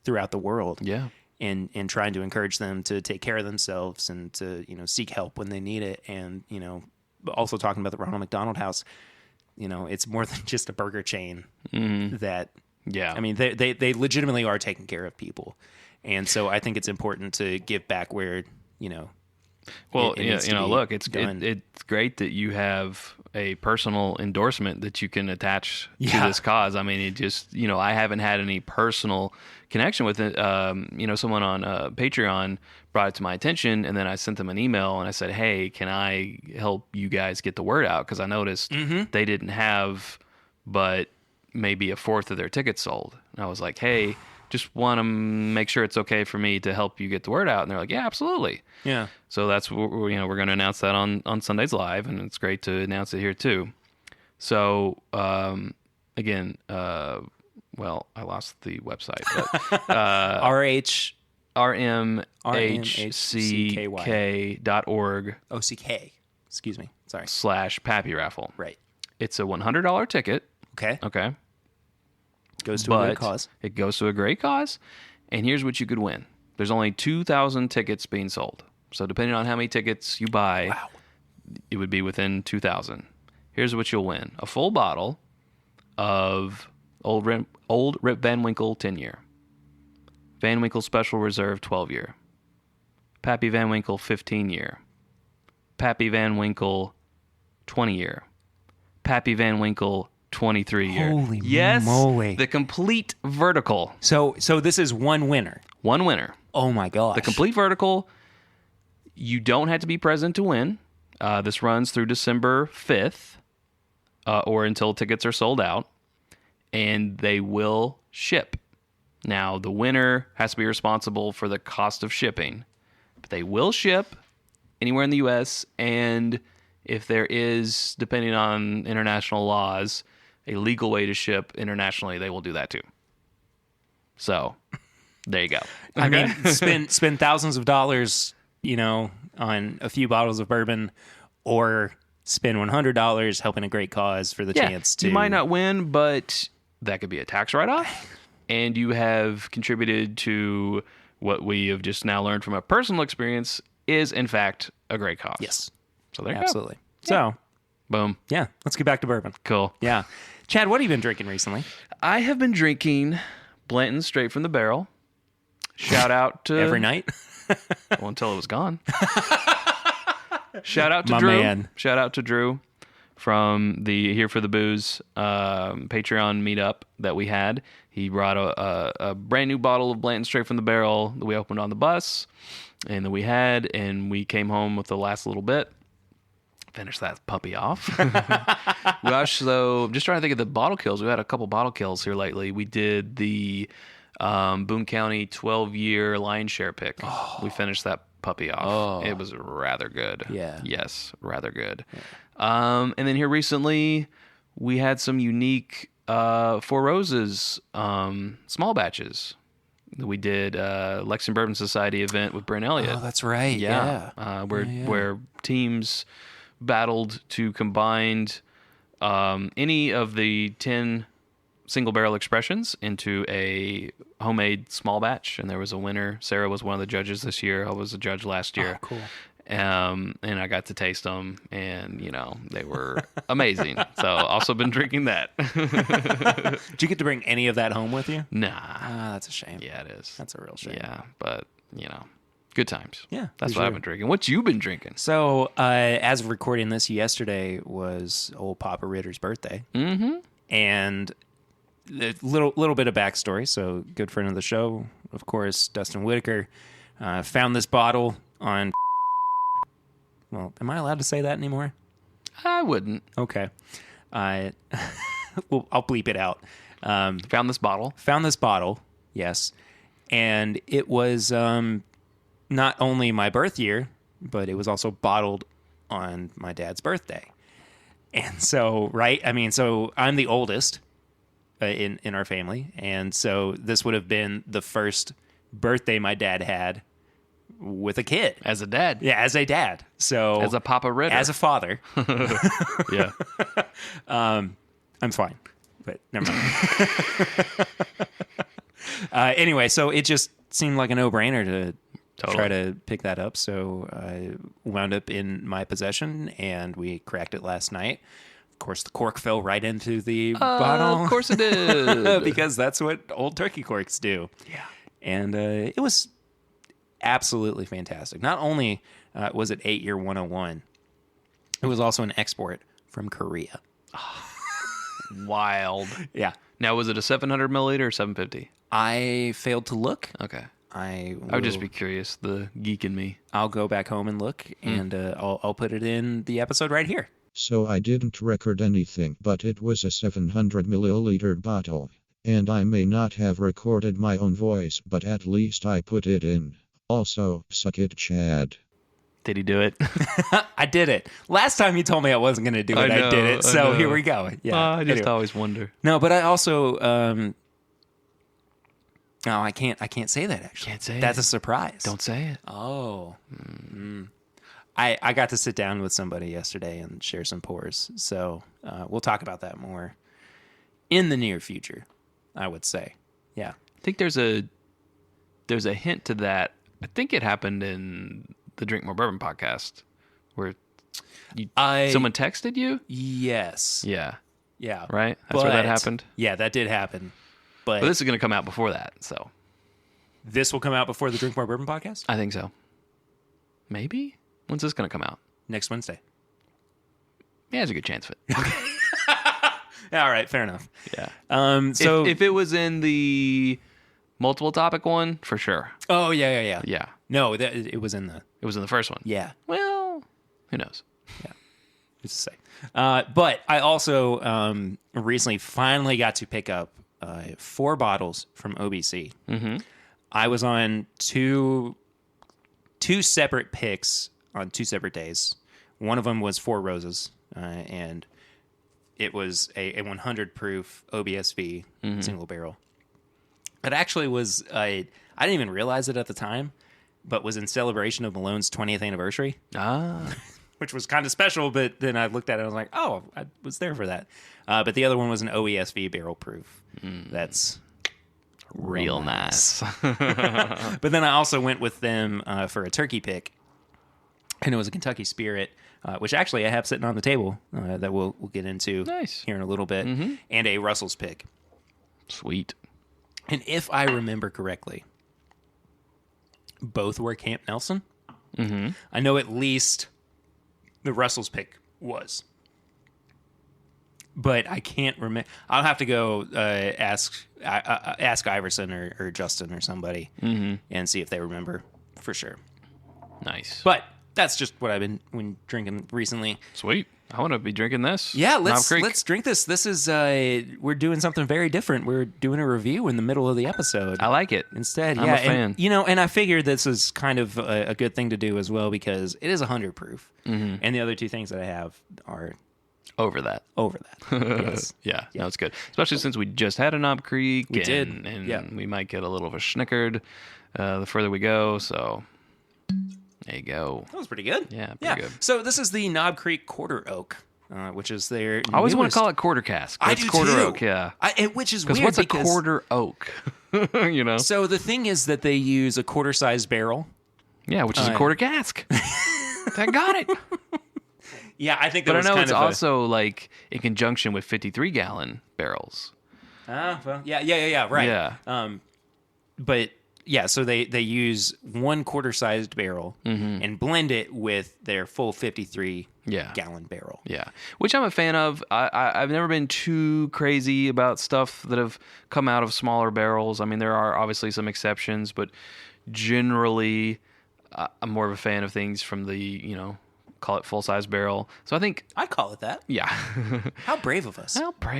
[SPEAKER 1] throughout the world.
[SPEAKER 2] Yeah.
[SPEAKER 1] In trying to encourage them to take care of themselves and to, seek help when they need it. And, also talking about the Ronald McDonald House, it's more than just a burger chain that, I mean, they legitimately are taking care of people. And so I think it's important to give back where,
[SPEAKER 2] Well,
[SPEAKER 1] it needs to be
[SPEAKER 2] look, it's
[SPEAKER 1] done.
[SPEAKER 2] it's great that you have a personal endorsement that you can attach to
[SPEAKER 1] Yeah.
[SPEAKER 2] this cause. I mean, it just, I haven't had any personal connection with it. Someone on Patreon brought it to my attention, and then I sent them an email and I said, hey, can I help you guys get the word out? Because I noticed they didn't have but maybe a fourth of their tickets sold. And I was like, hey, just want to make sure it's okay for me to help you get the word out. And they're like, yeah, absolutely.
[SPEAKER 1] Yeah.
[SPEAKER 2] So that's what we're going to announce that on Sundays Live, and it's great to announce it here too. So again, well, I lost the website, but rmhck.org
[SPEAKER 1] OCK. Excuse me. Sorry.
[SPEAKER 2] /Pappy Raffle.
[SPEAKER 1] Right.
[SPEAKER 2] It's a $100 ticket.
[SPEAKER 1] Okay.
[SPEAKER 2] Okay.
[SPEAKER 1] Goes to a great cause.
[SPEAKER 2] It goes to a great cause, and here's what you could win. There's only 2,000 tickets being sold. So depending on how many tickets you buy,
[SPEAKER 1] Wow.
[SPEAKER 2] it would be within 2,000. Here's what you'll win. A full bottle of Old Rip Van Winkle 10-year. Van Winkle Special Reserve 12-year. Pappy Van Winkle 15-year. Pappy Van Winkle 20-year. Pappy Van Winkle 23-year.
[SPEAKER 1] Holy
[SPEAKER 2] yes,
[SPEAKER 1] moly.
[SPEAKER 2] the complete vertical.
[SPEAKER 1] So this is one winner.
[SPEAKER 2] One winner.
[SPEAKER 1] Oh my gosh.
[SPEAKER 2] The complete vertical. You don't have to be present to win. This runs through December 5th or until tickets are sold out. And they will ship. Now, the winner has to be responsible for the cost of shipping. But they will ship anywhere in the U.S. And if there is, depending on international laws, a legal way to ship internationally, they will do that too. So, there you go.
[SPEAKER 1] I mean, spend thousands of dollars, on a few bottles of bourbon, or spend $100 helping a great cause for the chance to.
[SPEAKER 2] You might not win, but that could be a tax write-off, and you have contributed to what we have just now learned from a personal experience is, in fact, a great cause.
[SPEAKER 1] Yes.
[SPEAKER 2] So there you
[SPEAKER 1] Absolutely.
[SPEAKER 2] go.
[SPEAKER 1] So,
[SPEAKER 2] Boom.
[SPEAKER 1] yeah, let's get back to bourbon.
[SPEAKER 2] Cool.
[SPEAKER 1] Yeah. Chad, what have you been drinking recently?
[SPEAKER 2] I have been drinking Blanton straight from the barrel. Shout out to...
[SPEAKER 1] Every night?
[SPEAKER 2] Well, until it was gone. Shout out to
[SPEAKER 1] My
[SPEAKER 2] Drew.
[SPEAKER 1] man.
[SPEAKER 2] Shout out to Drew from the Here for the Booze Patreon meetup that we had. He brought a brand new bottle of Blanton straight from the barrel that we opened on the bus, and that we had, and we came home with the last little bit. Finished that puppy off. Gosh, so I'm just trying to think of the bottle kills. We had a couple bottle kills here lately. We did the Boone County 12-year lion share pick. Oh. We finished that puppy off. Oh. It was rather good.
[SPEAKER 1] Yeah.
[SPEAKER 2] Yes, rather good. Yeah. And then here recently, we had some unique Four Roses small batches. We did Lexington Bourbon Society event with Brent Elliott.
[SPEAKER 1] Oh, that's right. Yeah.
[SPEAKER 2] Where teams battled to combine any of the 10 single barrel expressions into a homemade small batch, and there was a winner. Sarah was one of the judges this year. I was a judge last year.
[SPEAKER 1] Oh, cool.
[SPEAKER 2] And I got to taste them, and they were amazing. So also been drinking that.
[SPEAKER 1] Did you get to bring any of that home with you?
[SPEAKER 2] Nah.
[SPEAKER 1] That's a shame.
[SPEAKER 2] Yeah, it is.
[SPEAKER 1] That's a real shame.
[SPEAKER 2] Yeah, but good times.
[SPEAKER 1] Yeah,
[SPEAKER 2] that's
[SPEAKER 1] for
[SPEAKER 2] what
[SPEAKER 1] sure.
[SPEAKER 2] I've been drinking. What you been drinking?
[SPEAKER 1] So as of recording this, yesterday was old Papa Ritter's birthday.
[SPEAKER 2] Mm-hmm.
[SPEAKER 1] And a little bit of backstory. So good friend of the show, of course, Dustin Whitaker, found this bottle on. Well, am I allowed to say that anymore?
[SPEAKER 2] I wouldn't.
[SPEAKER 1] Okay. Well, I'll bleep it out.
[SPEAKER 2] Found this bottle. Yes. And it was not only my birth year, but it was also bottled on my dad's birthday. And so, right? I mean, so I'm the oldest in our family. And so this would have been the first birthday my dad had with a kid. As a dad.
[SPEAKER 1] Yeah, as a dad. So
[SPEAKER 2] as a Papa Ritter.
[SPEAKER 1] As a father.
[SPEAKER 2] Yeah.
[SPEAKER 1] I'm fine, but never mind. Anyway, so it just seemed like a no-brainer to try to pick that up. So I wound up in my possession, and we cracked it last night. Of course, the cork fell right into the bottle.
[SPEAKER 2] Of course it did.
[SPEAKER 1] Because that's what old turkey corks do.
[SPEAKER 2] Yeah.
[SPEAKER 1] And it was absolutely fantastic. Not only was it 8-year 101, it was also an export from Korea.
[SPEAKER 2] Wild.
[SPEAKER 1] Yeah.
[SPEAKER 2] Now, was it a 700 milliliter or 750?
[SPEAKER 1] I failed to look.
[SPEAKER 2] Okay.
[SPEAKER 1] I
[SPEAKER 2] would just be curious, the geek in me.
[SPEAKER 1] I'll go back home and look, and I'll put it in the episode right here.
[SPEAKER 3] So I didn't record anything, but it was a 700 milliliter bottle. And I may not have recorded my own voice, but at least I put it in. Also, suck it, Chad.
[SPEAKER 2] Did he do it?
[SPEAKER 1] I did it. Last time you told me I wasn't going to do it, I did it. So here we go. Yeah.
[SPEAKER 2] I just
[SPEAKER 1] Anyway.
[SPEAKER 2] always wonder.
[SPEAKER 1] No, but I also no, I can't say that actually.
[SPEAKER 2] Can't say
[SPEAKER 1] That's
[SPEAKER 2] it.
[SPEAKER 1] a surprise.
[SPEAKER 2] Don't say it.
[SPEAKER 1] Oh. I got to sit down with somebody yesterday and share some pours. So we'll talk about that more in the near future, I would say. Yeah.
[SPEAKER 2] I think there's a hint to that. I think it happened in the Drink More Bourbon podcast where someone texted you?
[SPEAKER 1] Yes.
[SPEAKER 2] Yeah.
[SPEAKER 1] Yeah.
[SPEAKER 2] Right? That's where that happened?
[SPEAKER 1] Yeah, that did happen. But
[SPEAKER 2] this is going to come out before that, so.
[SPEAKER 1] This will come out before the Drink More Bourbon podcast?
[SPEAKER 2] I think so. Maybe? When's this going to come out?
[SPEAKER 1] Next Wednesday.
[SPEAKER 2] Yeah, there's a good chance of it.
[SPEAKER 1] All right, fair enough.
[SPEAKER 2] Yeah.
[SPEAKER 1] So
[SPEAKER 2] if it was in the multiple topic one, for sure.
[SPEAKER 1] Oh, yeah.
[SPEAKER 2] Yeah.
[SPEAKER 1] No, it was in the...
[SPEAKER 2] It was in the first one.
[SPEAKER 1] Yeah.
[SPEAKER 2] Well, who knows?
[SPEAKER 1] Who's to say? But I also recently finally got to pick up 4 bottles from OBC.
[SPEAKER 2] Mm-hmm.
[SPEAKER 1] I was on two separate picks on 2 separate days. One of them was 4 Roses, and it was a 100 proof OBSV single barrel. It actually was, I didn't even realize it at the time, but was in celebration of Malone's 20th anniversary. Which was kind of special, but then I looked at it and I was like, oh, I was there for that. But the other one was an OESV barrel proof. That's
[SPEAKER 2] Real nice.
[SPEAKER 1] But then I also went with them for a turkey pick, and it was a Kentucky Spirit, which actually I have sitting on the table that we'll get into here in a little bit, and a Russell's pick.
[SPEAKER 2] Sweet.
[SPEAKER 1] And if I remember correctly, both were Camp Nelson.
[SPEAKER 2] Mm-hmm.
[SPEAKER 1] I know at least the Russell's pick was. But I can't remember. I'll have to go ask Iverson or Justin or somebody and see if they remember for sure.
[SPEAKER 2] Nice.
[SPEAKER 1] But that's just what I've been drinking recently.
[SPEAKER 2] Sweet. I want to be drinking this.
[SPEAKER 1] Yeah,
[SPEAKER 2] Knob Creek.
[SPEAKER 1] let's drink this. This is we're doing something very different. We're doing a review in the middle of the episode.
[SPEAKER 2] I like it.
[SPEAKER 1] Instead,
[SPEAKER 2] I'm a fan.
[SPEAKER 1] And I figured this is kind of a good thing to do as well because it is 100 proof, and the other 2 things that I have are
[SPEAKER 2] over that.
[SPEAKER 1] Yes.
[SPEAKER 2] Yeah, no, it's good. Especially since we just had a Knob Creek.
[SPEAKER 1] We did.
[SPEAKER 2] And we might get a little of a snickered the further we go. So there you go.
[SPEAKER 1] That was pretty good.
[SPEAKER 2] Yeah, pretty good.
[SPEAKER 1] So this is the Knob Creek Quarter Oak, which is their
[SPEAKER 2] I always want
[SPEAKER 1] newest-
[SPEAKER 2] to call it quarter cask.
[SPEAKER 1] I
[SPEAKER 2] It's
[SPEAKER 1] do
[SPEAKER 2] quarter
[SPEAKER 1] too.
[SPEAKER 2] oak, yeah.
[SPEAKER 1] Which is
[SPEAKER 2] Because
[SPEAKER 1] weird
[SPEAKER 2] what's a quarter oak? You know?
[SPEAKER 1] So the thing is that they use a quarter-sized barrel.
[SPEAKER 2] Yeah, which is a quarter cask. I got it.
[SPEAKER 1] Yeah, I think that
[SPEAKER 2] But I
[SPEAKER 1] was
[SPEAKER 2] know
[SPEAKER 1] kind
[SPEAKER 2] it's
[SPEAKER 1] of
[SPEAKER 2] also like in conjunction with 53-gallon barrels.
[SPEAKER 1] well, yeah, right.
[SPEAKER 2] Yeah.
[SPEAKER 1] But yeah, so they use 1 quarter-sized barrel and blend it with their full 53-gallon barrel.
[SPEAKER 2] Yeah, which I'm a fan of. I've never been too crazy about stuff that have come out of smaller barrels. I mean, there are obviously some exceptions, but generally, I'm more of a fan of things from the, call it full-size barrel. So I think...
[SPEAKER 1] I'd call it that.
[SPEAKER 2] Yeah.
[SPEAKER 1] How brave of us.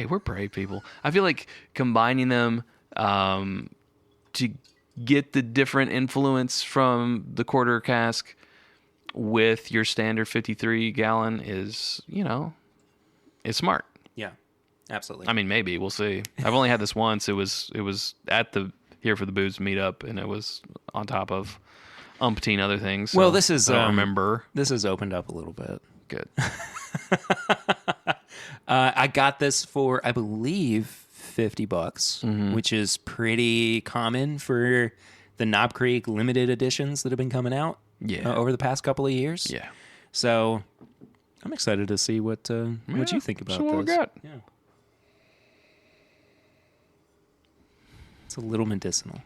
[SPEAKER 2] We're brave people. I feel like combining them to get the different influence from the quarter cask with your standard 53-gallon is, it's smart.
[SPEAKER 1] Yeah, absolutely.
[SPEAKER 2] I mean, maybe. We'll see. I've only had this once. It was at the Here for the Booze meetup, and it was on top of umpteen other things. So
[SPEAKER 1] well, this is...
[SPEAKER 2] I don't remember.
[SPEAKER 1] This has opened up a little bit.
[SPEAKER 2] Good.
[SPEAKER 1] I got this for, I believe, $50, which is pretty common for the Knob Creek limited editions that have been coming out over the past couple of years.
[SPEAKER 2] Yeah.
[SPEAKER 1] So I'm excited to see what you think about
[SPEAKER 2] so what we
[SPEAKER 1] this.
[SPEAKER 2] got?
[SPEAKER 1] Yeah. It's a little medicinal.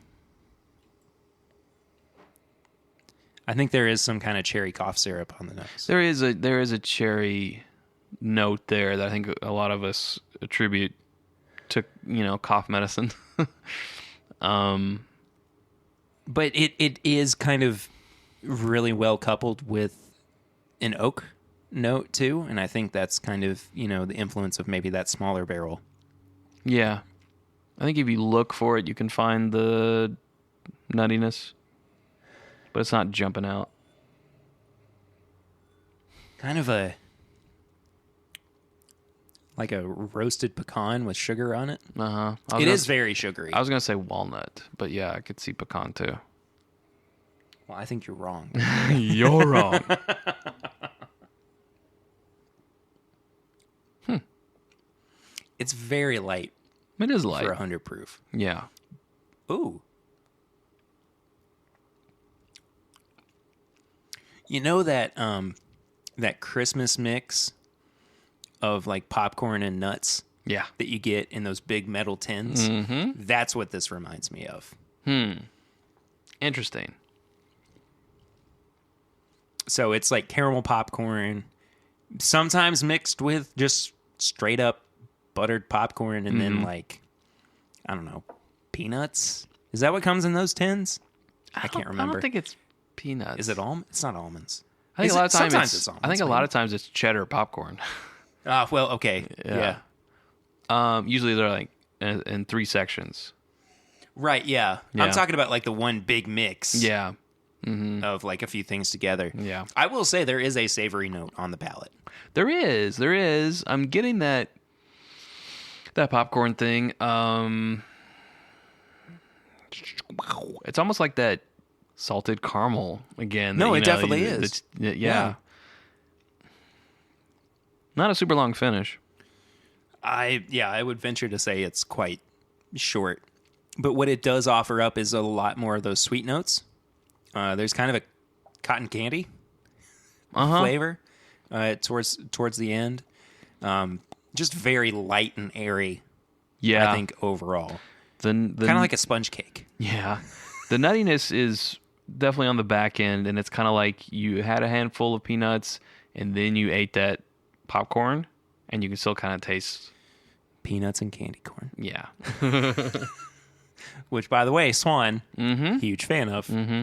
[SPEAKER 1] I think there is some kind of cherry cough syrup on the nose.
[SPEAKER 2] There is a cherry note there that I think a lot of us attribute to, cough medicine.
[SPEAKER 1] But it is kind of really well coupled with an oak note too, and I think that's kind of, the influence of maybe that smaller barrel.
[SPEAKER 2] Yeah. I think if you look for it, you can find the nuttiness, but it's not jumping out.
[SPEAKER 1] Kind of like a roasted pecan with sugar on it.
[SPEAKER 2] Uh-huh.
[SPEAKER 1] It is very sugary.
[SPEAKER 2] I was going to say walnut, but yeah, I could see pecan too.
[SPEAKER 1] Well, I think you're wrong.
[SPEAKER 2] You're wrong.
[SPEAKER 1] It's very light
[SPEAKER 2] It is light.
[SPEAKER 1] for 100 proof.
[SPEAKER 2] Yeah.
[SPEAKER 1] Ooh. You know that that Christmas mix of like popcorn and nuts
[SPEAKER 2] Yeah.
[SPEAKER 1] that you get in those big metal tins?
[SPEAKER 2] Mm-hmm.
[SPEAKER 1] That's what this reminds me of.
[SPEAKER 2] Interesting.
[SPEAKER 1] So it's like caramel popcorn, sometimes mixed with just straight up buttered popcorn, and then like, I don't know, peanuts. Is that what comes in those tins? I can't remember.
[SPEAKER 2] I don't think it's peanuts.
[SPEAKER 1] Is it almond? It's not almonds.
[SPEAKER 2] I think
[SPEAKER 1] Is
[SPEAKER 2] a lot
[SPEAKER 1] it?
[SPEAKER 2] of times
[SPEAKER 1] Sometimes
[SPEAKER 2] it's
[SPEAKER 1] almonds,
[SPEAKER 2] I think a
[SPEAKER 1] maybe.
[SPEAKER 2] lot of times it's cheddar popcorn.
[SPEAKER 1] Well, okay. Yeah.
[SPEAKER 2] Usually they're like in 3 sections.
[SPEAKER 1] Right, yeah.
[SPEAKER 2] Yeah.
[SPEAKER 1] I'm talking about like the one big mix
[SPEAKER 2] Yeah.
[SPEAKER 1] of like a few things together.
[SPEAKER 2] Yeah.
[SPEAKER 1] I will say there is a savory note on the palate.
[SPEAKER 2] There is. I'm getting that popcorn thing. It's almost like that salted caramel again.
[SPEAKER 1] No,
[SPEAKER 2] that,
[SPEAKER 1] it definitely is.
[SPEAKER 2] Yeah.
[SPEAKER 1] Yeah.
[SPEAKER 2] Not a super long finish.
[SPEAKER 1] I would venture to say it's quite short. But what it does offer up is a lot more of those sweet notes. There's kind of a cotton candy flavor towards the end. Just very light and airy.
[SPEAKER 2] Yeah.
[SPEAKER 1] I think overall,
[SPEAKER 2] The
[SPEAKER 1] kind of like a sponge cake.
[SPEAKER 2] Yeah. The nuttiness is definitely on the back end, and it's kind of like you had a handful of peanuts, and then you ate that popcorn, and you can still kind of taste.
[SPEAKER 1] Peanuts and candy corn.
[SPEAKER 2] Yeah.
[SPEAKER 1] Which, by the way, Swan, huge fan of.
[SPEAKER 2] Mm-hmm.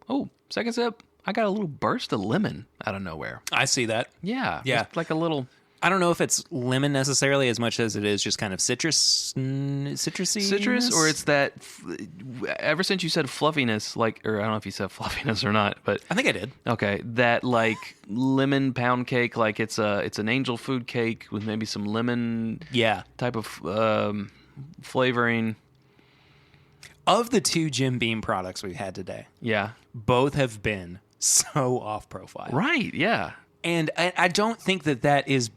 [SPEAKER 2] Oh, second sip. I got a little burst of lemon out of nowhere.
[SPEAKER 1] I see that.
[SPEAKER 2] Yeah.
[SPEAKER 1] Yeah.
[SPEAKER 2] Just like a little.
[SPEAKER 1] I don't know if it's lemon necessarily as much as it is just kind of citrusy.
[SPEAKER 2] Citrus, or it's that. Ever since you said fluffiness, or I don't know if you said fluffiness or not, but
[SPEAKER 1] I think I did.
[SPEAKER 2] okay, that like lemon pound cake, like it's an angel food cake with maybe some lemon type of flavoring.
[SPEAKER 1] Of the 2 Jim Beam products we've had today,
[SPEAKER 2] Yeah.
[SPEAKER 1] both have been so off profile.
[SPEAKER 2] Right. Yeah.
[SPEAKER 1] And I don't think that is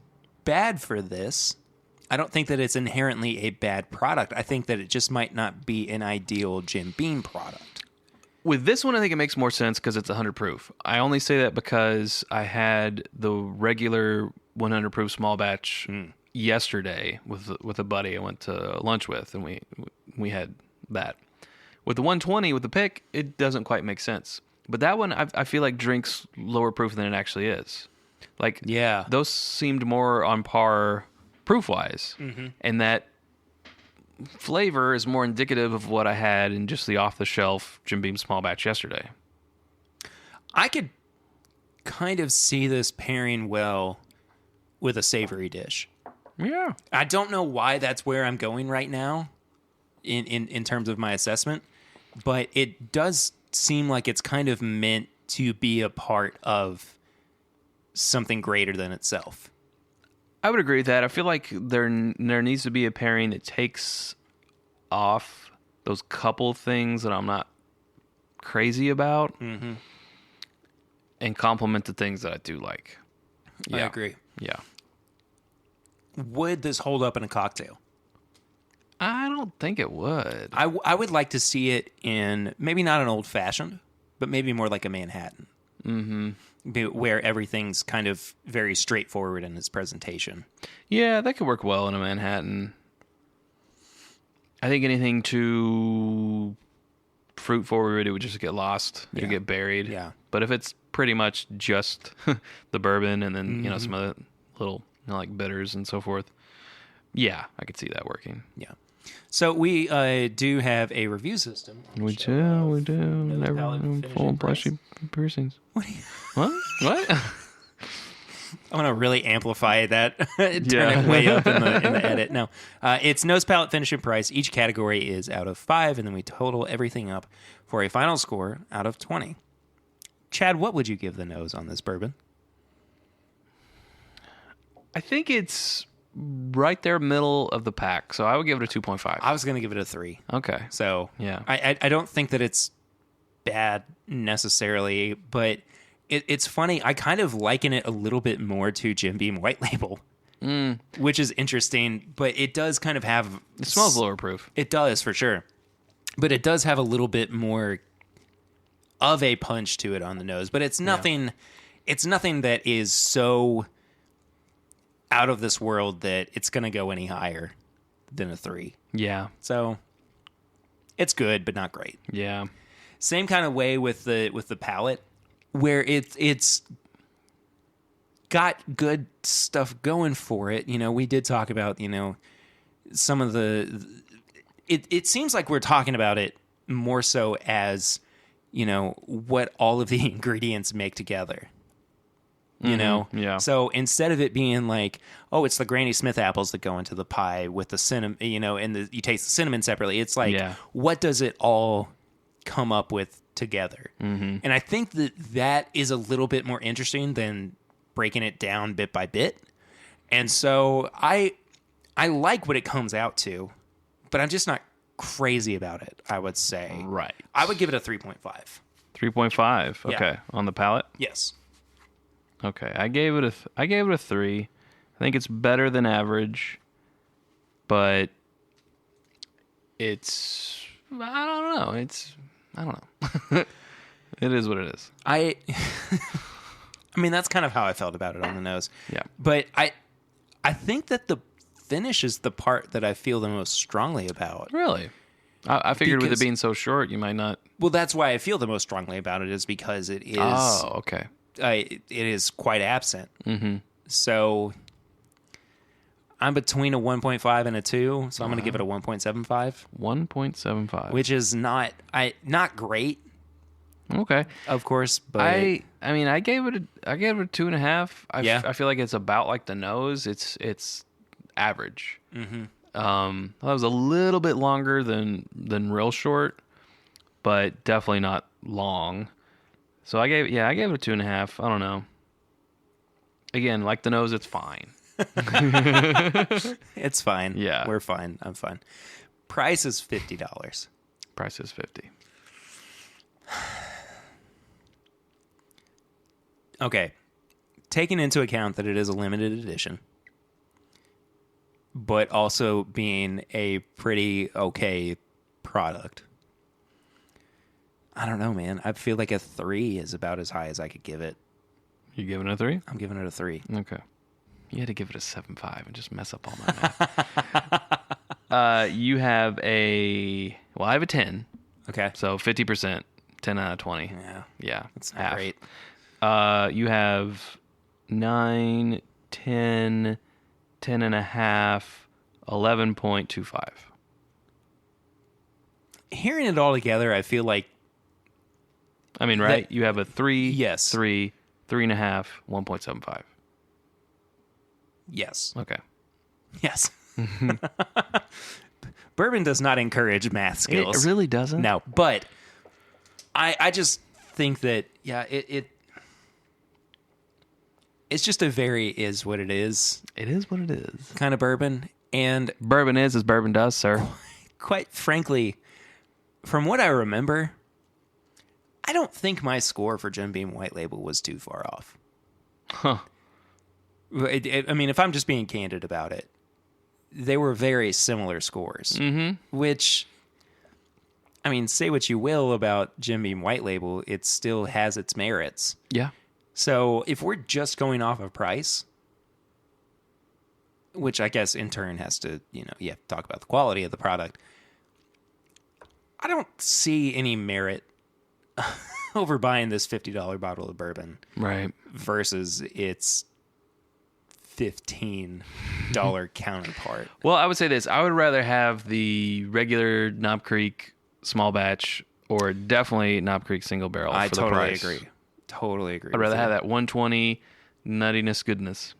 [SPEAKER 1] bad for this. I don't think that it's inherently a bad product. I think that it just might not be an ideal Jim Beam product.
[SPEAKER 2] With this one, I think it makes more sense because it's 100 proof. I only say that because I had the regular 100 proof small batch yesterday with a buddy I went to lunch with, and we had that. With the 120 with the pick, it doesn't quite make sense. But that one, I feel like drinks lower proof than it actually is. Like,
[SPEAKER 1] Yeah.
[SPEAKER 2] those seemed more on par proof-wise. And that flavor is more indicative of what I had in just the off-the-shelf Jim Beam small batch yesterday.
[SPEAKER 1] I could kind of see this pairing well with a savory dish.
[SPEAKER 2] Yeah.
[SPEAKER 1] I don't know why that's where I'm going right now in terms of my assessment, but it does seem like it's kind of meant to be a part of something greater than itself.
[SPEAKER 2] I would agree with that. I feel like there needs to be a pairing that takes off those couple things that I'm not crazy about and complement the things that I do like.
[SPEAKER 1] I agree.
[SPEAKER 2] Yeah.
[SPEAKER 1] Would this hold up in a cocktail?
[SPEAKER 2] I don't think it would.
[SPEAKER 1] I would like to see it in maybe not an old fashioned, but maybe more like a Manhattan. Where everything's kind of very straightforward in its presentation.
[SPEAKER 2] Yeah, that could work well in a Manhattan. I think anything too fruit forward, it would just get lost. It would get buried.
[SPEAKER 1] Yeah.
[SPEAKER 2] But if it's pretty much just the bourbon and then, some other little, like bitters and so forth, yeah, I could see that working.
[SPEAKER 1] Yeah. So we do have a review system.
[SPEAKER 2] We do. Never full fleshy piercings. What? What?
[SPEAKER 1] I want to really amplify that. Turn it way up in the edit. No, it's nose, palate, finish, and price. Each category is out of 5, and then we total everything up for a final score out of 20. Chad, what would you give the nose on this bourbon?
[SPEAKER 2] I think it's right there, middle of the pack. So I would give it a 2.5.
[SPEAKER 1] I was going to give it a 3.
[SPEAKER 2] Okay.
[SPEAKER 1] So
[SPEAKER 2] yeah,
[SPEAKER 1] I don't think that it's bad necessarily, but it's funny. I kind of liken it a little bit more to Jim Beam White Label, which is interesting, but it does kind of have...
[SPEAKER 2] It smells lower proof.
[SPEAKER 1] It does, for sure. But it does have a little bit more of a punch to it on the nose, but it's nothing... It's nothing that is so out of this world that it's going to go any higher than a 3.
[SPEAKER 2] Yeah.
[SPEAKER 1] So it's good, but not great.
[SPEAKER 2] Yeah.
[SPEAKER 1] Same kind of way with the palate, where it's got good stuff going for it. We did talk about, some of the... It seems like we're talking about it more so as, what all of the ingredients make together.
[SPEAKER 2] Yeah.
[SPEAKER 1] So instead of it being like, oh, it's the Granny Smith apples that go into the pie with the cinnamon, and you taste the cinnamon separately. It's like, what does it all come up with together? And I think that is a little bit more interesting than breaking it down bit by bit. And so I like what it comes out to, but I'm just not crazy about it, I would say.
[SPEAKER 2] Right.
[SPEAKER 1] I would give it a 3.5.
[SPEAKER 2] 3.5. Okay.
[SPEAKER 1] Yeah.
[SPEAKER 2] On the palate?
[SPEAKER 1] Yes.
[SPEAKER 2] Okay. I gave it a 3. I think it's better than average, but it's... I don't know. It is what it is.
[SPEAKER 1] I mean, that's kind of how I felt about it on the nose.
[SPEAKER 2] Yeah.
[SPEAKER 1] But I think that the finish is the part that I feel the most strongly about.
[SPEAKER 2] Really? I figured with it being so short, you might not...
[SPEAKER 1] Well, that's why I feel the most strongly about it, is because it is...
[SPEAKER 2] Oh, okay.
[SPEAKER 1] It is quite absent. Mm-hmm. So I'm between a 1.5 and a 2, so I'm going to give it a 1.75.
[SPEAKER 2] 1.75.
[SPEAKER 1] Which is not great.
[SPEAKER 2] Okay.
[SPEAKER 1] Of course, but
[SPEAKER 2] I mean, I gave it a 2.5. I feel like it's about like the nose. It's average. Mm-hmm. That was a little bit longer than real short, but definitely not long. So I gave it a 2.5. I don't know. Again, like the nose, it's fine.
[SPEAKER 1] It's fine.
[SPEAKER 2] Yeah.
[SPEAKER 1] We're fine. I'm fine. Price is $50.
[SPEAKER 2] Price is $50.
[SPEAKER 1] Okay. Taking into account that it is a limited edition, but also being a pretty okay product, I don't know, man. I feel like a 3 is about as high as I could give it.
[SPEAKER 2] You giving it a 3?
[SPEAKER 1] I'm giving it a 3.
[SPEAKER 2] Okay. You had to give it a 7.5 and just mess up all my math. You have I have a 10.
[SPEAKER 1] Okay.
[SPEAKER 2] So 50%, 10 out of 20.
[SPEAKER 1] Yeah.
[SPEAKER 2] Yeah.
[SPEAKER 1] That's not
[SPEAKER 2] half.
[SPEAKER 1] great.
[SPEAKER 2] You have 9, 10, 10 and a half, 11.25.
[SPEAKER 1] Hearing it all together, I feel like...
[SPEAKER 2] I mean, right? You have a 3,
[SPEAKER 1] Yes.
[SPEAKER 2] 3, 3.5, 1.75.
[SPEAKER 1] Yes.
[SPEAKER 2] Okay.
[SPEAKER 1] Yes. Bourbon does not encourage math skills.
[SPEAKER 2] It really doesn't?
[SPEAKER 1] No, but I just think that, it's just a very is what it is
[SPEAKER 2] It is what it is.
[SPEAKER 1] kind of bourbon. And
[SPEAKER 2] Bourbon is as bourbon does, sir.
[SPEAKER 1] quite frankly, from what I remember, I don't think my score for Jim Beam White Label was too far off.
[SPEAKER 2] Huh.
[SPEAKER 1] I mean, if I'm just being candid about it, they were very similar scores, which, I mean, say what you will about Jim Beam White Label, it still has its merits.
[SPEAKER 2] Yeah.
[SPEAKER 1] So if we're just going off of price, which I guess in turn has to, you have to talk about the quality of the product. I don't see any merit over buying this $50 bottle of bourbon
[SPEAKER 2] Right.
[SPEAKER 1] versus its $15 counterpart.
[SPEAKER 2] Well, I would say this. I would rather have the regular Knob Creek small batch or definitely Knob Creek single barrel
[SPEAKER 1] I
[SPEAKER 2] for the
[SPEAKER 1] totally
[SPEAKER 2] price.
[SPEAKER 1] agree. Totally agree.
[SPEAKER 2] I'd rather have that 120 nuttiness goodness.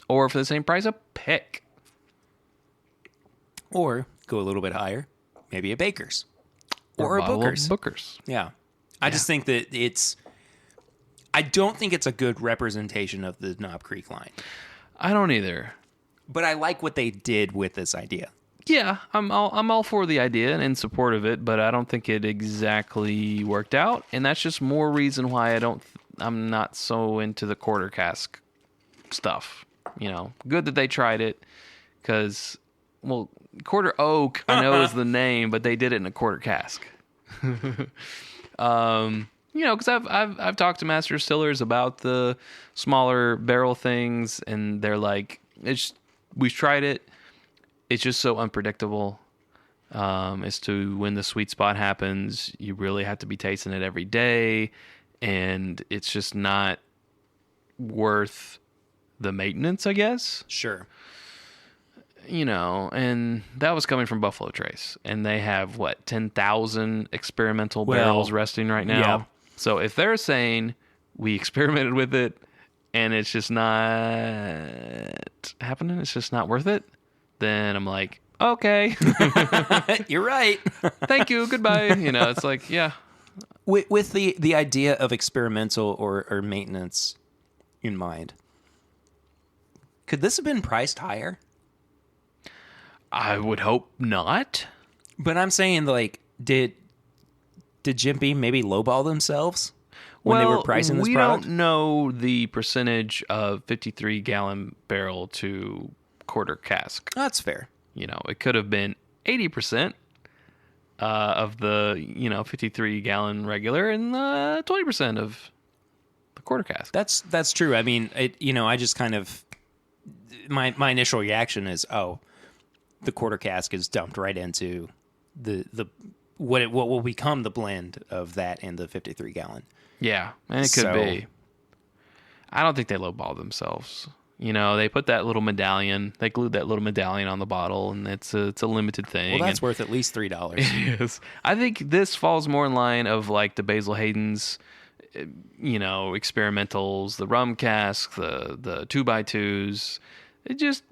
[SPEAKER 2] Or for the same price, a pick.
[SPEAKER 1] Or go a little bit higher, maybe a Baker's or a
[SPEAKER 2] bottle of
[SPEAKER 1] Booker's.
[SPEAKER 2] Booker's.
[SPEAKER 1] Yeah. I just think that I don't think it's a good representation of the Knob Creek line.
[SPEAKER 2] I don't either.
[SPEAKER 1] But I like what they did with this idea.
[SPEAKER 2] Yeah, I'm all for the idea and in support of it, but I don't think it exactly worked out, and that's just more reason why I'm not so into the quarter cask stuff. You know, good that they tried it, because quarter oak I know is the name, but they did it in a quarter cask. You know, because I've talked to master distillers about the smaller barrel things, and they're like, we've tried it. It's just so unpredictable as to when the sweet spot happens. You really have to be tasting it every day, and it's just not worth the maintenance, I guess.
[SPEAKER 1] Sure.
[SPEAKER 2] You know, and that was coming from Buffalo Trace, and they have 10,000 experimental barrels resting right now.
[SPEAKER 1] Yeah.
[SPEAKER 2] So if they're saying we experimented with it and it's just not happening, it's just not worth it, then I'm like, okay,
[SPEAKER 1] You're right.
[SPEAKER 2] thank you, goodbye. You know, it's like, yeah.
[SPEAKER 1] With the idea of experimental or maintenance in mind, could this have been priced higher?
[SPEAKER 2] I would hope not.
[SPEAKER 1] But I'm saying, like, did Jim Beam maybe lowball themselves when they were pricing this product?
[SPEAKER 2] We don't know the percentage of 53-gallon barrel to quarter cask.
[SPEAKER 1] That's fair.
[SPEAKER 2] You know, it could have been 80% of the 53-gallon regular and 20% of the quarter cask.
[SPEAKER 1] That's true. I mean, I just kind of my initial reaction is, oh, the quarter cask is dumped right into the what will become the blend of that and the 53-gallon.
[SPEAKER 2] Yeah, and it could be. I don't think they lowballed themselves. You know, they put that little medallion. They glued that little medallion on the bottle, and it's a limited thing.
[SPEAKER 1] Well, that's worth at least $3.
[SPEAKER 2] It is. I think this falls more in line of like the Basil Hayden's, experimentals, the rum cask, the 2x2s. It just.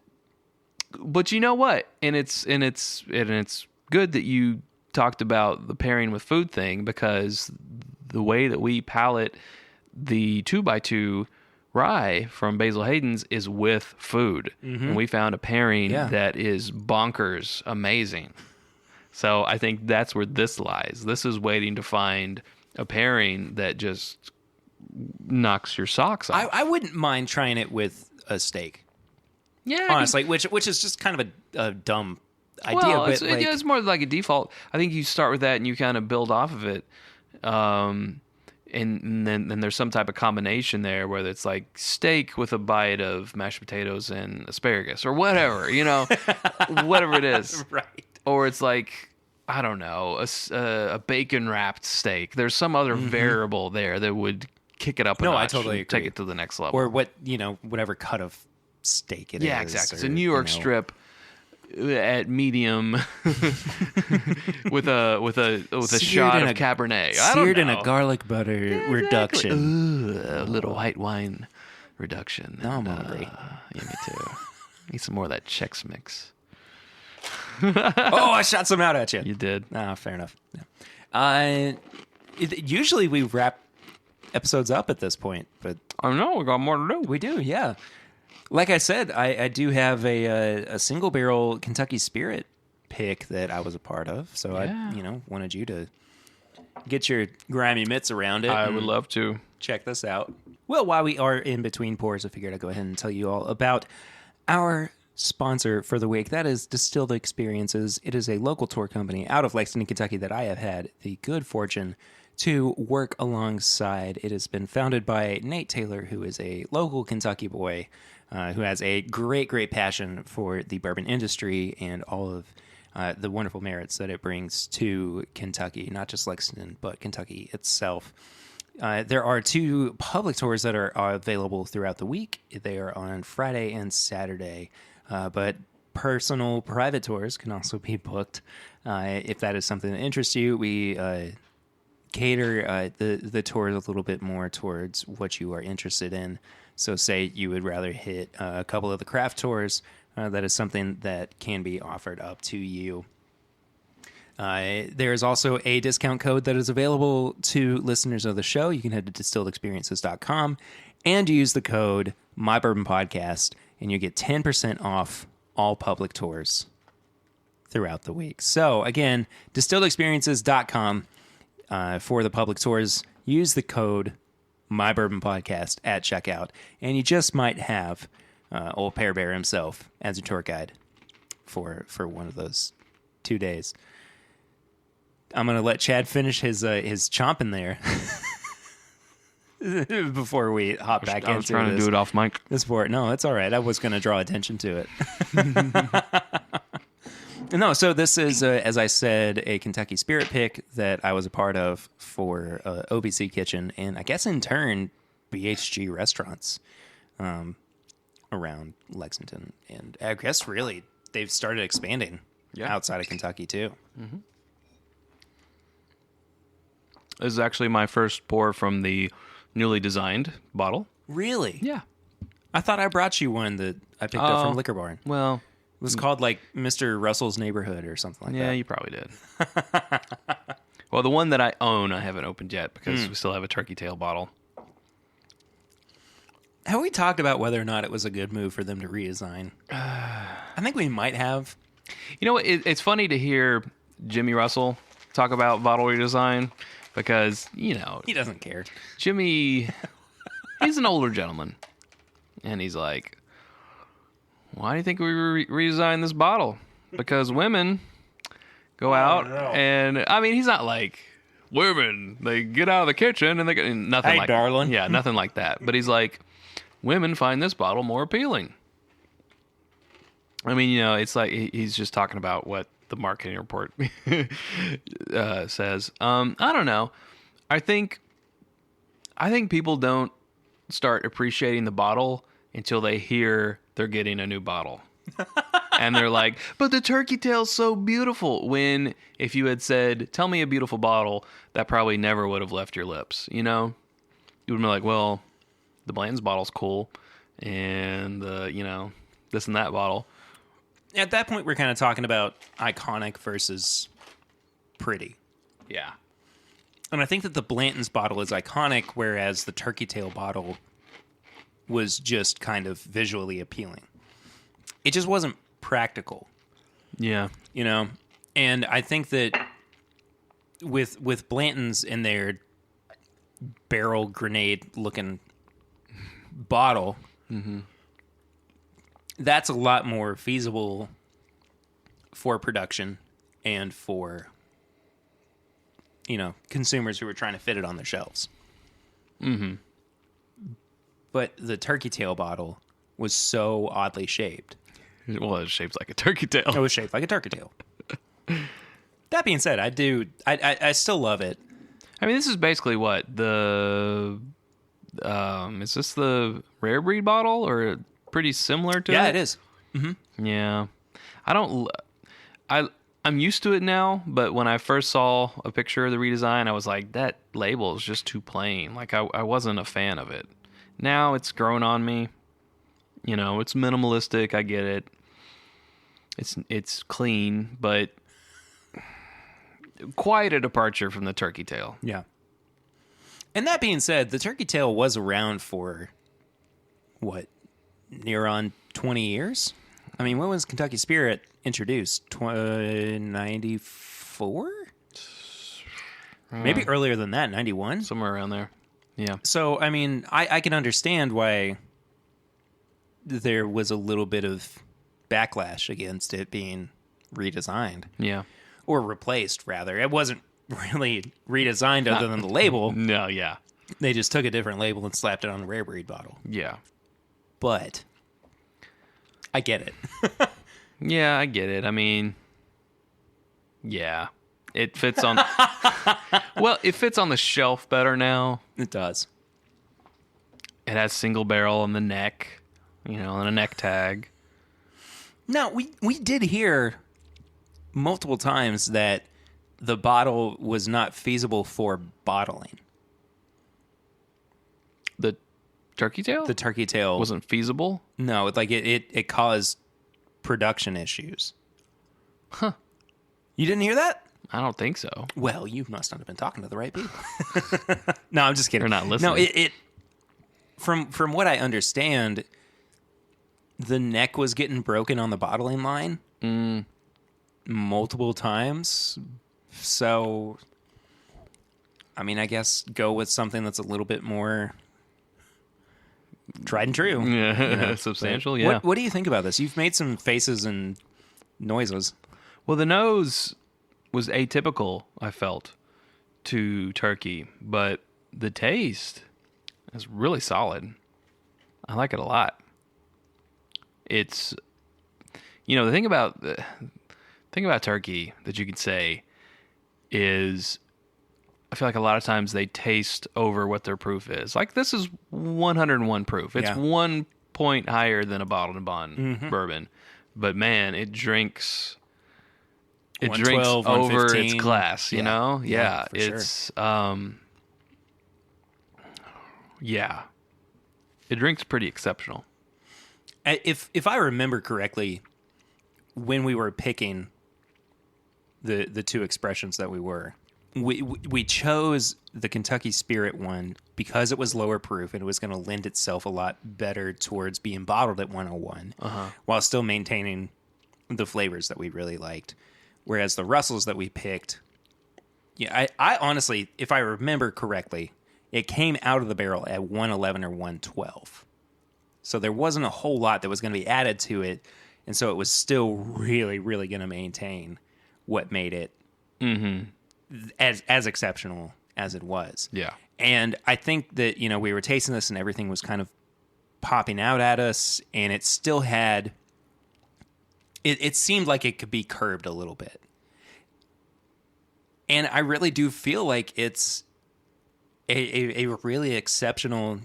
[SPEAKER 2] But you know what? And it's good that you talked about the pairing with food thing, because the way that we palate the 2x2 rye from Basil Hayden's is with food. Mm-hmm. And we found a pairing that is bonkers amazing. So I think that's where this lies. This is waiting to find a pairing that just knocks your socks off.
[SPEAKER 1] I wouldn't mind trying it with a steak.
[SPEAKER 2] Yeah,
[SPEAKER 1] honestly, which is just kind of a dumb idea.
[SPEAKER 2] Well,
[SPEAKER 1] but
[SPEAKER 2] it's more like a default. I think you start with that and you kind of build off of it. And then there's some type of combination there, whether it's like steak with a bite of mashed potatoes and asparagus or whatever, whatever it is.
[SPEAKER 1] Right.
[SPEAKER 2] Or it's like, I don't know, a bacon wrapped steak. There's some other variable there that would kick it up a notch.
[SPEAKER 1] I totally agree.
[SPEAKER 2] Take it to the next level.
[SPEAKER 1] Or whatever cut of steak it is.
[SPEAKER 2] Yeah, exactly.
[SPEAKER 1] Or,
[SPEAKER 2] It's a New York strip at medium with a shot of Cabernet.
[SPEAKER 1] Seared in a garlic butter reduction.
[SPEAKER 2] A little white wine reduction.
[SPEAKER 1] No, I'm hungry.
[SPEAKER 2] Yeah, me too. Need some more of that Chex Mix.
[SPEAKER 1] Oh, I shot some out at you.
[SPEAKER 2] You did.
[SPEAKER 1] Fair enough. Yeah. Usually we wrap episodes up at this point, but
[SPEAKER 2] I know we got more to do.
[SPEAKER 1] We do, yeah. Like I said, I do have a single barrel Kentucky Spirit pick that I was a part of, so I wanted you to get your grimy mitts around it.
[SPEAKER 2] I would love to
[SPEAKER 1] check this out. Well, while we are in between pours, I figured I'd go ahead and tell you all about our sponsor for the week. That is Distilled Experiences. It is a local tour company out of Lexington, Kentucky that I have had the good fortune to work alongside. It has been founded by Nate Taylor, who is a local Kentucky boy who has a great passion for the bourbon industry and all of the wonderful merits that it brings to Kentucky, not just Lexington, but Kentucky itself. There are 2 public tours that are available throughout the week. They are on Friday and Saturday, but personal private tours can also be booked. If that is something that interests you, we cater the tours a little bit more towards what you are interested in. So say you would rather hit a couple of the craft tours, that is something that can be offered up to you. There is also a discount code that is available to listeners of the show. You can head to distilledexperiences.com and use the code MyBourbonPodcast, and you get 10% off all public tours throughout the week. So again, distilledexperiences.com for the public tours. Use the code MyBourbonPodcast at checkout, and you just might have old Pear Bear himself as a tour guide for one of those 2 days. I'm going to let Chad finish his chomping there before we hop back into this.
[SPEAKER 2] I was trying to do it off mic.
[SPEAKER 1] No, it's all right. I was going to draw attention to it. No, so this is, as I said, a Kentucky Spirit pick that I was a part of for OBC Kitchen, and I guess in turn, BHG restaurants around Lexington. And I guess really they've started expanding outside of Kentucky too.
[SPEAKER 2] Mm-hmm. This is actually my first pour from the newly designed bottle.
[SPEAKER 1] Really?
[SPEAKER 2] Yeah.
[SPEAKER 1] I thought I brought you one that I picked up from Liquor Barn.
[SPEAKER 2] Well,
[SPEAKER 1] it was called like Mr. Russell's Neighborhood or something like that.
[SPEAKER 2] Yeah, you probably did. Well, the one that I own, I haven't opened yet because we still have a turkey tail bottle.
[SPEAKER 1] Have we talked about whether or not it was a good move for them to redesign? I think we might have.
[SPEAKER 2] You know, it's funny to hear Jimmy Russell talk about bottle redesign because, you know...
[SPEAKER 1] He doesn't care.
[SPEAKER 2] Jimmy, he's an older gentleman. And he's like, why do you think we redesigned this bottle? Because women go out and... I mean, he's not like, women, they get out of the kitchen and they get... Nothing
[SPEAKER 1] hey,
[SPEAKER 2] like
[SPEAKER 1] darling.
[SPEAKER 2] Yeah, nothing like that. But he's like, women find this bottle more appealing. I mean, you know, it's like he's just talking about what the marketing report says. I don't know. I think people don't start appreciating the bottle until they hear they're getting a new bottle. And they're like, but the turkey tail's so beautiful. When if you had said, tell me a beautiful bottle, that probably never would have left your lips. You know, you would be like, well, the Blanton's bottle's cool. And you know, this and that bottle.
[SPEAKER 1] At that point, we're kind of talking about iconic versus pretty.
[SPEAKER 2] Yeah.
[SPEAKER 1] And I think that the Blanton's bottle is iconic, whereas the turkey tail bottle was just kind of visually appealing. It just wasn't practical.
[SPEAKER 2] Yeah.
[SPEAKER 1] You know? And I think that with Blanton's in their barrel grenade-looking bottle... Mm-hmm. That's a lot more feasible for production and for, you know, consumers who are trying to fit it on their shelves.
[SPEAKER 2] Mm-hmm.
[SPEAKER 1] But the turkey tail bottle was so oddly shaped.
[SPEAKER 2] Well, it's shaped like a turkey tail.
[SPEAKER 1] It was shaped like a turkey tail. That being said, I still love it.
[SPEAKER 2] I mean, this is basically what is this the rare breed bottle or pretty similar to it?
[SPEAKER 1] Yeah, it is. Mm-hmm.
[SPEAKER 2] Yeah. I'm used to it now, but when I first saw a picture of the redesign, I was like, that label is just too plain. Like, I wasn't a fan of it. Now it's grown on me. You know, it's minimalistic. I get it. It's clean, but quite a departure from the turkey tail.
[SPEAKER 1] Yeah. And that being said, the turkey tail was around for, what, near on 20 years? I mean, when was Kentucky Spirit introduced? 94? Maybe earlier than that, 91?
[SPEAKER 2] Somewhere around there. Yeah.
[SPEAKER 1] So, I mean, I can understand why there was a little bit of backlash against it being redesigned.
[SPEAKER 2] Yeah.
[SPEAKER 1] Or replaced, rather. It wasn't really redesigned other than the label.
[SPEAKER 2] No, yeah.
[SPEAKER 1] They just took a different label and slapped it on a rare breed bottle.
[SPEAKER 2] Yeah.
[SPEAKER 1] But I get it.
[SPEAKER 2] Yeah, I get it. I mean, Yeah. It fits on... well, it fits on the shelf better now.
[SPEAKER 1] It does.
[SPEAKER 2] It has single barrel on the neck, and a neck tag.
[SPEAKER 1] Now, we did hear multiple times that the bottle was not feasible for bottling.
[SPEAKER 2] The turkey tail?
[SPEAKER 1] The turkey tail
[SPEAKER 2] wasn't feasible?
[SPEAKER 1] No, it caused production issues.
[SPEAKER 2] Huh.
[SPEAKER 1] You didn't hear that?
[SPEAKER 2] I don't think so.
[SPEAKER 1] Well, you must not have been talking to the right people. No, I'm just kidding.
[SPEAKER 2] You're not listening.
[SPEAKER 1] No, it from what I understand, the neck was getting broken on the bottling line multiple times. So, I mean, I guess go with something that's a little bit more tried and true.
[SPEAKER 2] Yeah, substantial, yeah.
[SPEAKER 1] What do you think about this? You've made some faces and noises.
[SPEAKER 2] Well, the nose was atypical, I felt, to turkey, but the taste is really solid. I like it a lot. It's, the thing about turkey that you could say is, I feel like a lot of times they taste over what their proof is. Like, this is 101 proof. It's 1 point higher than a bottled and bond bourbon, but man, it drinks. It drinks over its class, you know? Yeah, it's sure. Yeah. It drinks pretty exceptional.
[SPEAKER 1] If I remember correctly, when we were picking the two expressions that we chose the Kentucky Spirit one because it was lower proof and it was going to lend itself a lot better towards being bottled at 101 while still maintaining the flavors that we really liked. Whereas the Russells that we picked, I honestly, if I remember correctly, it came out of the barrel at 111 or 112. So there wasn't a whole lot that was going to be added to it. And so it was still really, really going to maintain what made it as exceptional as it was.
[SPEAKER 2] Yeah.
[SPEAKER 1] And I think that, we were tasting this and everything was kind of popping out at us, and it still had... It seemed like it could be curbed a little bit. And I really do feel like it's a really exceptional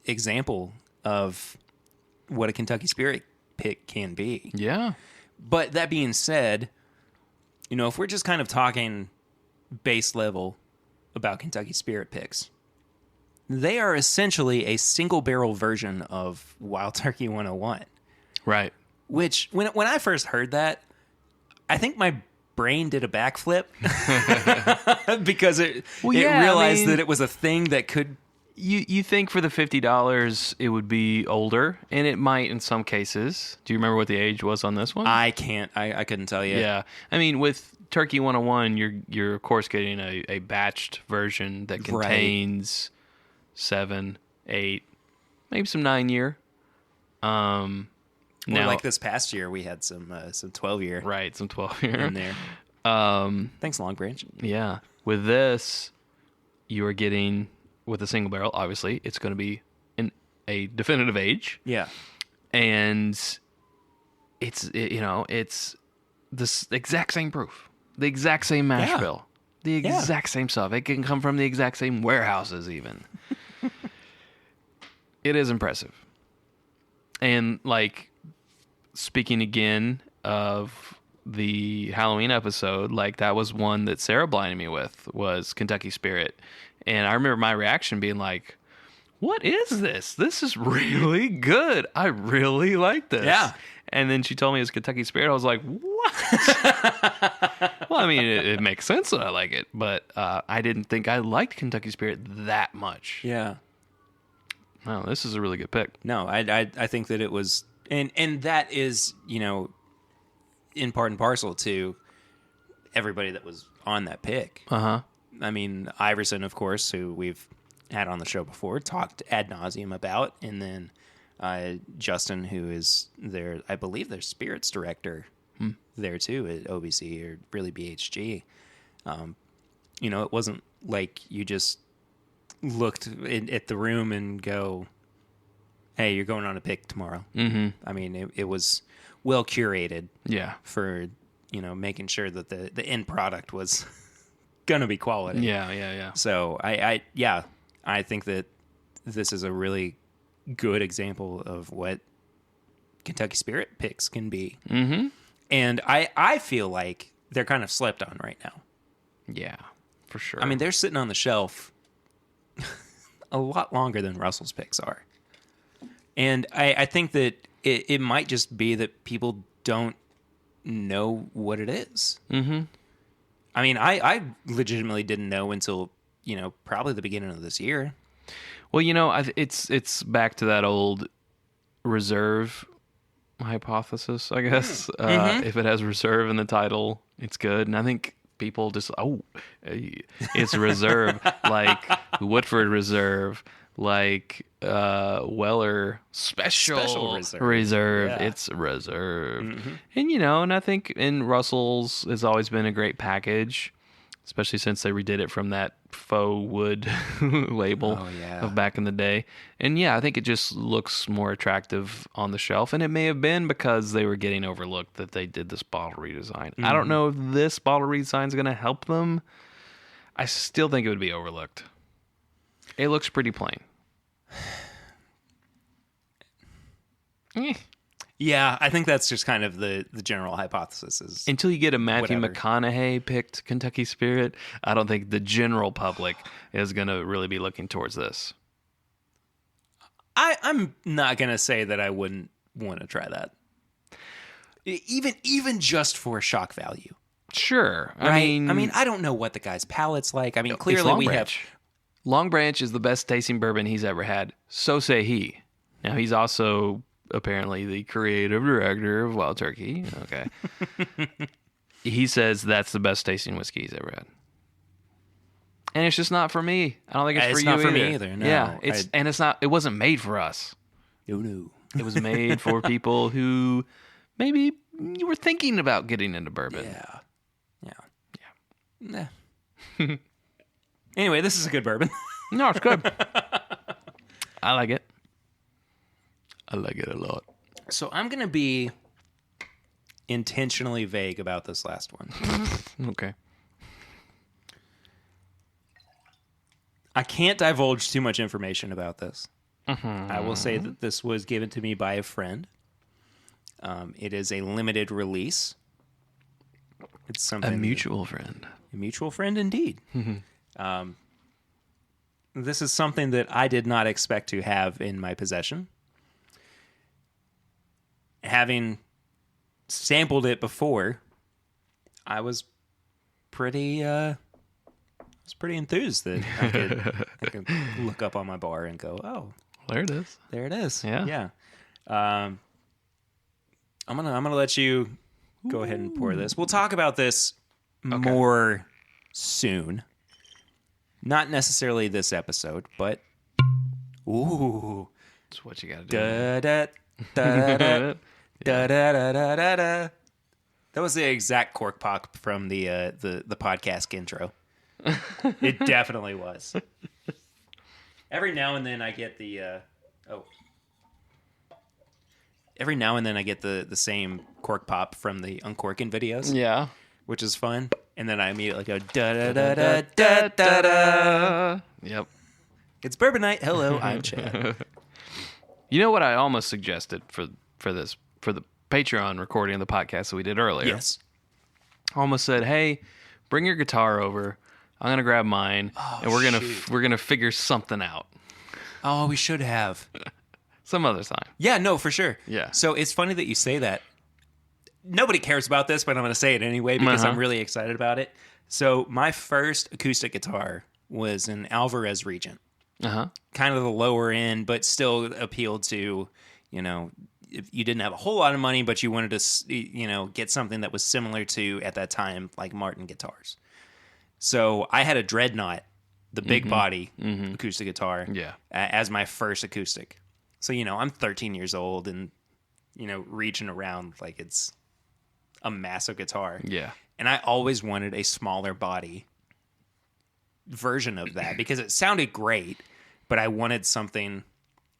[SPEAKER 1] example of what a Kentucky Spirit pick can be.
[SPEAKER 2] Yeah.
[SPEAKER 1] But that being said, if we're just kind of talking base level about Kentucky Spirit picks, they are essentially a single barrel version of Wild Turkey 101.
[SPEAKER 2] Right.
[SPEAKER 1] Which, when I first heard that, I think my brain did a backflip because it realized that it was a thing that could...
[SPEAKER 2] You think for the $50 it would be older, and it might in some cases. Do you remember what the age was on this one?
[SPEAKER 1] I can't. I couldn't tell you.
[SPEAKER 2] Yeah. I mean, with Turkey 101, you're of course getting a batched version that contains 7, 8, maybe some 9 year.
[SPEAKER 1] Now, like this past year, we had some 12-year.
[SPEAKER 2] Right, some 12-year.
[SPEAKER 1] In there. Thanks, Long Branch.
[SPEAKER 2] Yeah. With this, you are getting, with a single barrel, obviously, it's going to be a definitive age.
[SPEAKER 1] Yeah.
[SPEAKER 2] And it's this exact same proof. The exact same mash bill. The exact same stuff. It can come from the exact same warehouses, even. It is impressive. And, speaking again of the Halloween episode, that was one that Sarah blinded me with, was Kentucky Spirit. And I remember my reaction being like, what is this? This is really good. I really like this.
[SPEAKER 1] Yeah.
[SPEAKER 2] And then she told me it was Kentucky Spirit. I was like, what? Well, I mean, it makes sense that I like it, but I didn't think I liked Kentucky Spirit that much.
[SPEAKER 1] Yeah.
[SPEAKER 2] Wow, this is a really good pick.
[SPEAKER 1] No, I think that it was... And that is, in part and parcel to everybody that was on that pick.
[SPEAKER 2] Uh-huh.
[SPEAKER 1] I mean, Iverson, of course, who we've had on the show before, talked ad nauseum about. And then Justin, who is I believe their spirits director there too at OBC or really BHG. It wasn't like you just looked at the room and go, hey, you're going on a pick tomorrow. Mm-hmm. I mean, it was well curated.
[SPEAKER 2] Yeah.
[SPEAKER 1] For making sure that the end product was gonna be quality.
[SPEAKER 2] Yeah.
[SPEAKER 1] So I think that this is a really good example of what Kentucky Spirit picks can be.
[SPEAKER 2] Mm-hmm.
[SPEAKER 1] And I feel like they're kind of slept on right now.
[SPEAKER 2] Yeah, for sure.
[SPEAKER 1] I mean, they're sitting on the shelf a lot longer than Russell's picks are. And I think that it might just be that people don't know what it is.
[SPEAKER 2] Mm-hmm.
[SPEAKER 1] I mean, I legitimately didn't know until, probably the beginning of this year.
[SPEAKER 2] Well, it's back to that old reserve hypothesis, I guess. If it has reserve in the title, it's good. And I think people just, it's reserve, like Woodford Reserve, like Weller Special Reserve.
[SPEAKER 1] Yeah.
[SPEAKER 2] It's reserve. And, and I think in Russell's has always been a great package, especially since they redid it from that faux wood label of back in the day. And I think it just looks more attractive on the shelf. And it may have been because they were getting overlooked that they did this bottle redesign. I don't know if this bottle redesign is going to help them. I still think it would be overlooked. It looks pretty plain.
[SPEAKER 1] Yeah, I think that's just kind of the general hypothesis. Is
[SPEAKER 2] until you get a Matthew
[SPEAKER 1] whatever.
[SPEAKER 2] McConaughey picked Kentucky Spirit, I don't think the general public is going to really be looking towards this.
[SPEAKER 1] I'm not going to say that I wouldn't want to try that. Even just for shock value.
[SPEAKER 2] Sure.
[SPEAKER 1] Right? I mean, I don't know what the guy's palate's like. I mean, clearly we have...
[SPEAKER 2] Long Branch is the best tasting bourbon he's ever had. So say he. Now, he's also apparently the creative director of Wild Turkey. Okay. He says that's the best tasting whiskey he's ever had. And it's just not for me. I don't think it's for you either.
[SPEAKER 1] It's not for me either, no.
[SPEAKER 2] Yeah, it's not. It wasn't made for us.
[SPEAKER 1] No.
[SPEAKER 2] It was made for people who maybe you were thinking about getting into bourbon.
[SPEAKER 1] Yeah. Anyway, this is a good bourbon.
[SPEAKER 2] No, it's good. I like it. I like it a lot.
[SPEAKER 1] So I'm going to be intentionally vague about this last one.
[SPEAKER 2] Okay.
[SPEAKER 1] I can't divulge too much information about this. I will say that this was given to me by a friend. It is a limited release. It's something
[SPEAKER 2] A mutual friend.
[SPEAKER 1] A mutual friend, indeed. This is something that I did not expect to have in my possession. Having sampled it before, I was pretty enthused that I could look up on my bar and go, oh,
[SPEAKER 2] there it is.
[SPEAKER 1] There it is.
[SPEAKER 2] Yeah.
[SPEAKER 1] I'm gonna let you go ahead and pour this. We'll talk about this more soon. Not necessarily this episode, but
[SPEAKER 2] That's what you gotta do.
[SPEAKER 1] da da da da da da da da da. That was the exact cork pop from the podcast intro. It definitely was. Every now and then I get the Every now and then I get the same cork pop from the uncorking videos.
[SPEAKER 2] Yeah.
[SPEAKER 1] Which is fun. And then I immediately go da da da da da da da.
[SPEAKER 2] Yep.
[SPEAKER 1] It's Bourbon Night. Hello, I'm Chad.
[SPEAKER 2] You know what I almost suggested for the Patreon recording of the podcast that we did earlier?
[SPEAKER 1] Yes.
[SPEAKER 2] I almost said, "Hey, bring your guitar over. I'm gonna grab mine, and we're gonna figure something out
[SPEAKER 1] Oh, we should have.
[SPEAKER 2] some other time."
[SPEAKER 1] Yeah, no, for sure.
[SPEAKER 2] Yeah.
[SPEAKER 1] So it's funny that you say that. Nobody cares about this, but I'm going to say it anyway because I'm really excited about it. So my first acoustic guitar was an Alvarez Regent. Kind of the lower end, but still appealed to, if you didn't have a whole lot of money, but you wanted to, get something that was similar to, at that time, like Martin guitars. So I had a Dreadnought, the big body acoustic guitar, as my first acoustic. So, I'm 13 years old and, reaching around like it's a massive guitar.
[SPEAKER 2] Yeah.
[SPEAKER 1] And I always wanted a smaller body version of that because it sounded great, but I wanted something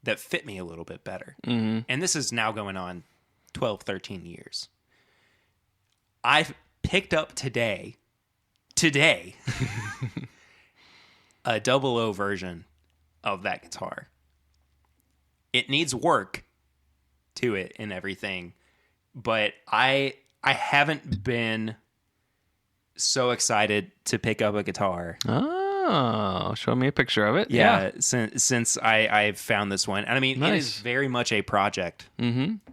[SPEAKER 1] that fit me a little bit better. And this is now going on 12, 13 years. I've picked up today, a 00 version of that guitar. It needs work to it and everything, but I haven't been so excited to pick up a guitar.
[SPEAKER 2] Oh, show me a picture of it.
[SPEAKER 1] Yeah, since I found this one. And I mean, it is
[SPEAKER 2] Nice.
[SPEAKER 1] very much a project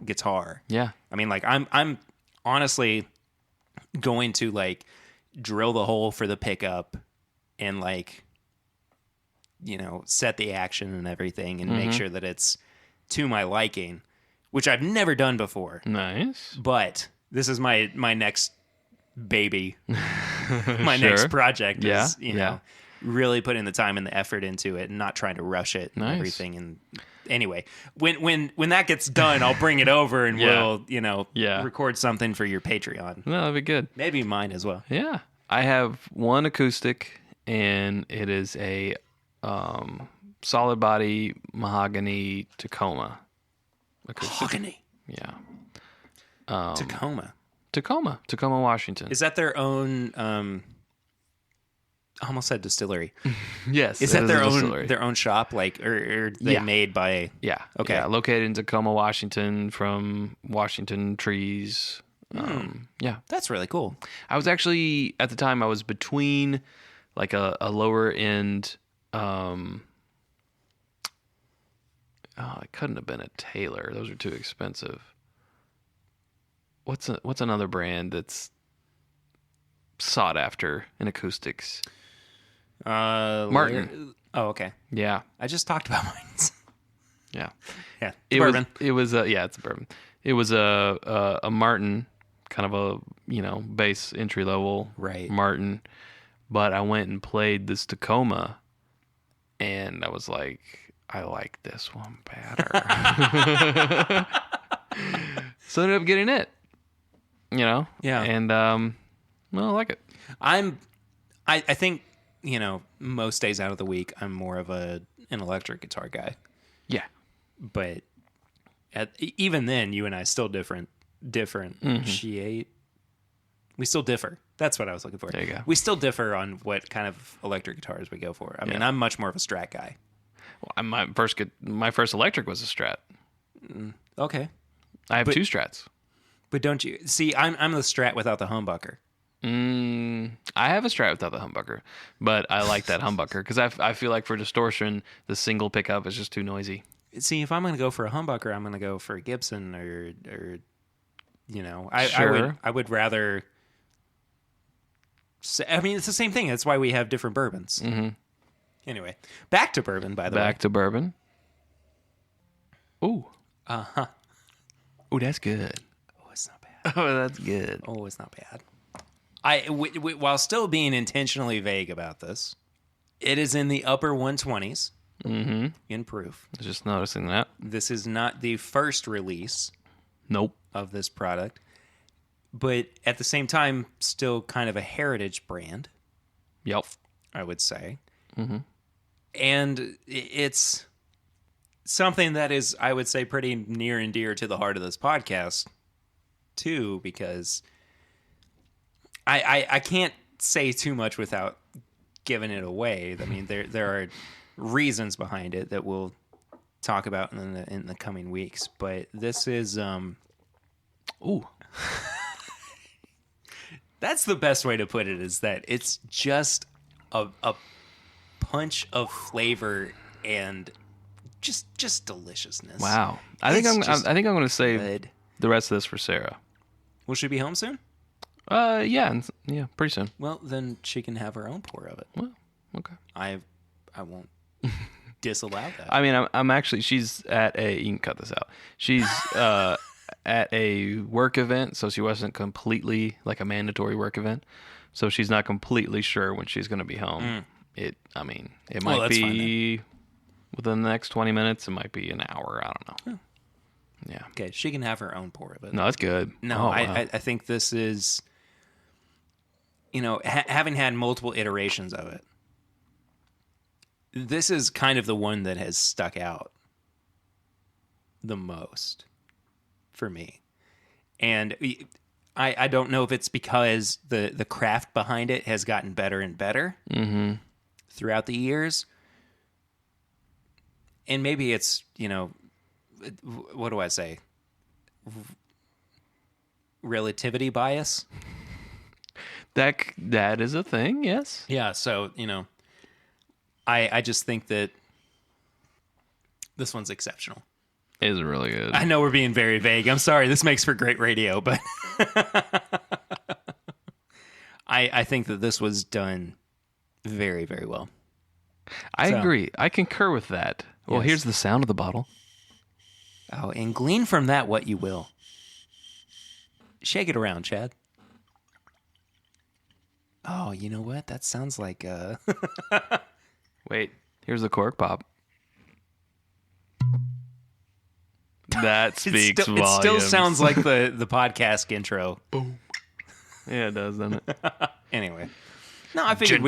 [SPEAKER 1] guitar.
[SPEAKER 2] Yeah.
[SPEAKER 1] I mean, like I'm honestly going to like drill the hole for the pickup and like, you know, set the action and everything and make sure that it's to my liking, which I've never done before.
[SPEAKER 2] Nice.
[SPEAKER 1] But this is my next baby, my
[SPEAKER 2] Sure.
[SPEAKER 1] next project.
[SPEAKER 2] Yeah,
[SPEAKER 1] Is, you
[SPEAKER 2] yeah.
[SPEAKER 1] know, really putting the time and the effort into it and not trying to rush it and
[SPEAKER 2] Nice.
[SPEAKER 1] everything. And anyway, when that gets done, I'll bring it over and
[SPEAKER 2] Yeah.
[SPEAKER 1] we'll, you know,
[SPEAKER 2] Yeah.
[SPEAKER 1] record something for your Patreon.
[SPEAKER 2] No, that'd be good.
[SPEAKER 1] Maybe mine as well.
[SPEAKER 2] Yeah. I have one acoustic, and it is a solid body mahogany Tacoma acoustic.
[SPEAKER 1] Mahogany.
[SPEAKER 2] Yeah.
[SPEAKER 1] Tacoma.
[SPEAKER 2] Tacoma, Washington.
[SPEAKER 1] Is that their own? I almost said distillery.
[SPEAKER 2] Yes.
[SPEAKER 1] Is
[SPEAKER 2] it
[SPEAKER 1] that their
[SPEAKER 2] a
[SPEAKER 1] own
[SPEAKER 2] distillery.
[SPEAKER 1] their own shop? Like, or they
[SPEAKER 2] Yeah.
[SPEAKER 1] made by?
[SPEAKER 2] Yeah.
[SPEAKER 1] Okay.
[SPEAKER 2] Yeah, located in Tacoma, Washington, from Washington trees. Yeah.
[SPEAKER 1] That's really cool.
[SPEAKER 2] I was actually, at the time, I was between like a lower end. It couldn't have been a Taylor. Those are too expensive. What's another brand that's sought after in acoustics? Martin.
[SPEAKER 1] Oh, okay.
[SPEAKER 2] Yeah.
[SPEAKER 1] I just talked about mine.
[SPEAKER 2] Yeah.
[SPEAKER 1] Yeah.
[SPEAKER 2] It
[SPEAKER 1] Bourbon.
[SPEAKER 2] was yeah, it's a bourbon. It was a Martin, kind of a base entry level
[SPEAKER 1] Right.
[SPEAKER 2] Martin, but I went and played this Tacoma, and I was like, I like this one better. So I ended up getting it.
[SPEAKER 1] Yeah.
[SPEAKER 2] And well, I like it.
[SPEAKER 1] I think, you know, most days out of the week I'm more of an electric guitar guy.
[SPEAKER 2] Yeah.
[SPEAKER 1] But even then, you and I still different. We still differ. That's what I was looking for.
[SPEAKER 2] There you go.
[SPEAKER 1] We still differ on what kind of electric guitars we go for. I mean, I'm much more of a Strat guy.
[SPEAKER 2] Well, my first electric was a Strat.
[SPEAKER 1] Okay,
[SPEAKER 2] I have two Strats.
[SPEAKER 1] but don't you see? I'm the Strat without the humbucker.
[SPEAKER 2] I have a Strat without the humbucker, but I like that humbucker because I feel like for distortion, the single pickup is just too noisy.
[SPEAKER 1] See, if I'm going to go for a humbucker, I'm going to go for a Gibson or you know,
[SPEAKER 2] Sure.
[SPEAKER 1] I would rather. I mean, it's the same thing. That's why we have different bourbons. Mm-hmm. Anyway, back to bourbon. By the way,
[SPEAKER 2] Back to bourbon. Ooh.
[SPEAKER 1] Uh-huh.
[SPEAKER 2] Ooh, that's good.
[SPEAKER 1] Oh, it's not bad.
[SPEAKER 2] Oh, that's good.
[SPEAKER 1] Oh, it's not bad. While still being intentionally vague about this, it is in the upper 120s in proof.
[SPEAKER 2] I was just noticing that.
[SPEAKER 1] This is not the first release
[SPEAKER 2] Nope.
[SPEAKER 1] of this product, but at the same time, still kind of a heritage brand,
[SPEAKER 2] Yep.
[SPEAKER 1] I would say. And it's something that is, I would say, pretty near and dear to the heart of this podcast, too, because I can't say too much without giving it away. I mean, there are reasons behind it that we'll talk about in the coming weeks. But this is
[SPEAKER 2] Ooh.
[SPEAKER 1] that's the best way to put it, is that it's just a punch of flavor and just deliciousness.
[SPEAKER 2] Wow. I think I'm going to save
[SPEAKER 1] Good.
[SPEAKER 2] the rest of this for Sarah.
[SPEAKER 1] Will she be home soon?
[SPEAKER 2] Yeah, pretty soon.
[SPEAKER 1] Well, then she can have her own pour of it.
[SPEAKER 2] Well, okay.
[SPEAKER 1] I won't disallow that.
[SPEAKER 2] I mean, I'm actually, she's at you can cut this out. She's at a work event, so she wasn't completely like a mandatory work event. So she's not completely sure when she's going to be home. It might
[SPEAKER 1] that's fine
[SPEAKER 2] be within the next 20 minutes. It might be an hour. I don't know. Yeah.
[SPEAKER 1] Okay, she can have her own pour of it.
[SPEAKER 2] No, that's good.
[SPEAKER 1] No,
[SPEAKER 2] Oh, wow.
[SPEAKER 1] I think this is, you know, having had multiple iterations of it, this is kind of the one that has stuck out the most for me. And I don't know if it's because the craft behind it has gotten better and better throughout the years. And maybe it's, what do I say? Relativity bias?
[SPEAKER 2] That is a thing, yes.
[SPEAKER 1] Yeah, so, I just think that this one's exceptional.
[SPEAKER 2] It is really good.
[SPEAKER 1] I know we're being very vague. I'm sorry. This makes for great radio, but I think that this was done very, very well.
[SPEAKER 2] I agree. I concur with that. Well,
[SPEAKER 1] Yes.
[SPEAKER 2] here's the sound of the bottle.
[SPEAKER 1] Oh, and glean from that what you will. Shake it around, Chad. Oh, you know what? That sounds like
[SPEAKER 2] Wait, here's the cork pop. That speaks volumes.
[SPEAKER 1] It still sounds like the podcast intro.
[SPEAKER 2] Boom. Yeah, it does, doesn't it?
[SPEAKER 1] Anyway. No, I figured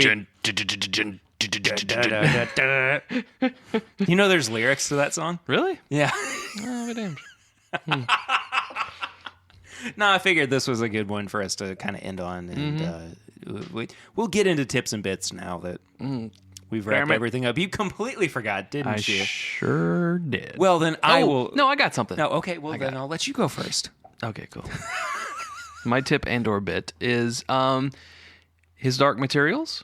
[SPEAKER 1] there's lyrics to that song?
[SPEAKER 2] Really?
[SPEAKER 1] Yeah.
[SPEAKER 2] Oh, damn.
[SPEAKER 1] No, I figured this was a good one for us to kind of end on. And we'll get into tips and bits now that we've wrapped everything up. You completely forgot, didn't you?
[SPEAKER 2] I sure did.
[SPEAKER 1] Well, then I will...
[SPEAKER 2] No, I got something.
[SPEAKER 1] No, okay, well, then I'll let you go first.
[SPEAKER 2] Okay, cool. My tip and/or bit is His Dark Materials.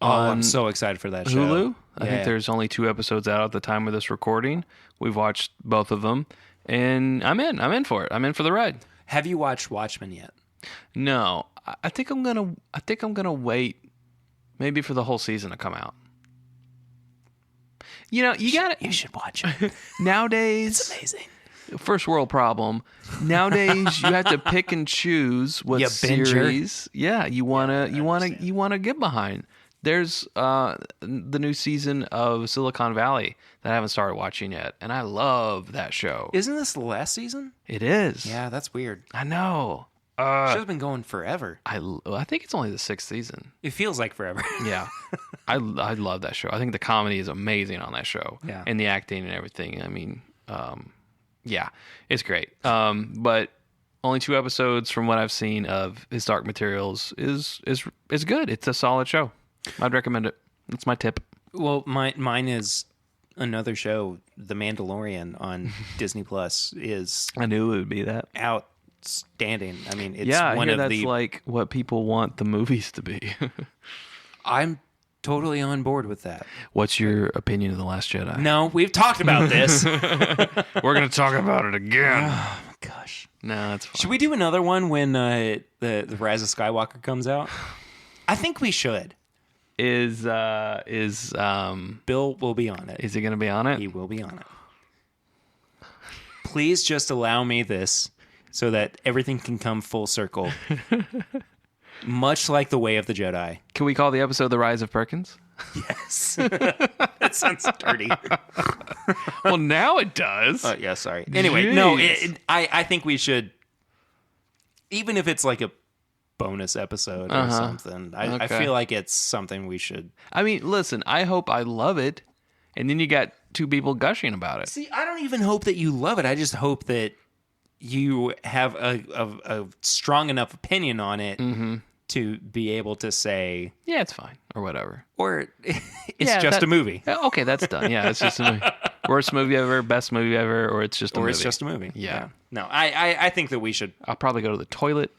[SPEAKER 1] I'm so excited for that show.
[SPEAKER 2] Hulu. I think there's only 2 episodes out at the time of this recording. We've watched both of them, and I'm in. I'm in for it. I'm in for the ride.
[SPEAKER 1] Have you watched Watchmen yet?
[SPEAKER 2] No, I think I'm gonna wait, maybe for the whole season to come out. You
[SPEAKER 1] should watch it.
[SPEAKER 2] Nowadays.
[SPEAKER 1] It's amazing.
[SPEAKER 2] First world problem. Nowadays, you have to pick and choose what series. Yeah, you wanna get behind. There's the new season of Silicon Valley that I haven't started watching yet, and I love that show.
[SPEAKER 1] Isn't this the last season?
[SPEAKER 2] It is.
[SPEAKER 1] Yeah, that's weird.
[SPEAKER 2] I know.
[SPEAKER 1] Show's been going forever.
[SPEAKER 2] I think it's only the 6th season.
[SPEAKER 1] It feels like forever.
[SPEAKER 2] Yeah, I love that show. I think the comedy is amazing on that show.
[SPEAKER 1] Yeah,
[SPEAKER 2] and the acting and everything. I mean, yeah, it's great. But only 2 episodes from what I've seen of His Dark Materials is good. It's a solid show. I'd recommend it. That's my tip.
[SPEAKER 1] Well, mine is another show, The Mandalorian on Disney Plus is.
[SPEAKER 2] I knew it would be that.
[SPEAKER 1] Outstanding. I mean, it's
[SPEAKER 2] I
[SPEAKER 1] one
[SPEAKER 2] hear
[SPEAKER 1] of
[SPEAKER 2] that's
[SPEAKER 1] the.
[SPEAKER 2] like what people want the movies to be.
[SPEAKER 1] I'm totally on board with that.
[SPEAKER 2] What's your opinion of The Last Jedi?
[SPEAKER 1] No, we've talked about this.
[SPEAKER 2] We're going to talk about it again.
[SPEAKER 1] Oh my gosh.
[SPEAKER 2] No, that's fine.
[SPEAKER 1] Should we do another one when the Rise of Skywalker comes out? I think we should.
[SPEAKER 2] Is
[SPEAKER 1] Bill will be on it.
[SPEAKER 2] Is he going to be on it?
[SPEAKER 1] He will be on it. Please just allow me this so that everything can come full circle. Much like the Way of the Jedi.
[SPEAKER 2] Can we call the episode The Rise of Perkins?
[SPEAKER 1] Yes. That sounds dirty.
[SPEAKER 2] Well, now it does.
[SPEAKER 1] Yeah, sorry. Anyway, no, I think we should, even if it's like a bonus episode or something, I feel like it's something we should.
[SPEAKER 2] I mean, listen, I hope I love it, and then you got 2 people gushing about it.
[SPEAKER 1] See, I don't even hope that you love it. I just hope that you have a strong enough opinion on it to be able to say,
[SPEAKER 2] yeah, it's fine, or whatever.
[SPEAKER 1] Or it's just a movie.
[SPEAKER 2] Okay, that's done. Yeah, it's just a movie. Worst movie ever, best movie ever, or it's just a movie.
[SPEAKER 1] Or it's just a movie.
[SPEAKER 2] Yeah.
[SPEAKER 1] No, I think that we should.
[SPEAKER 2] I'll probably go to the toilet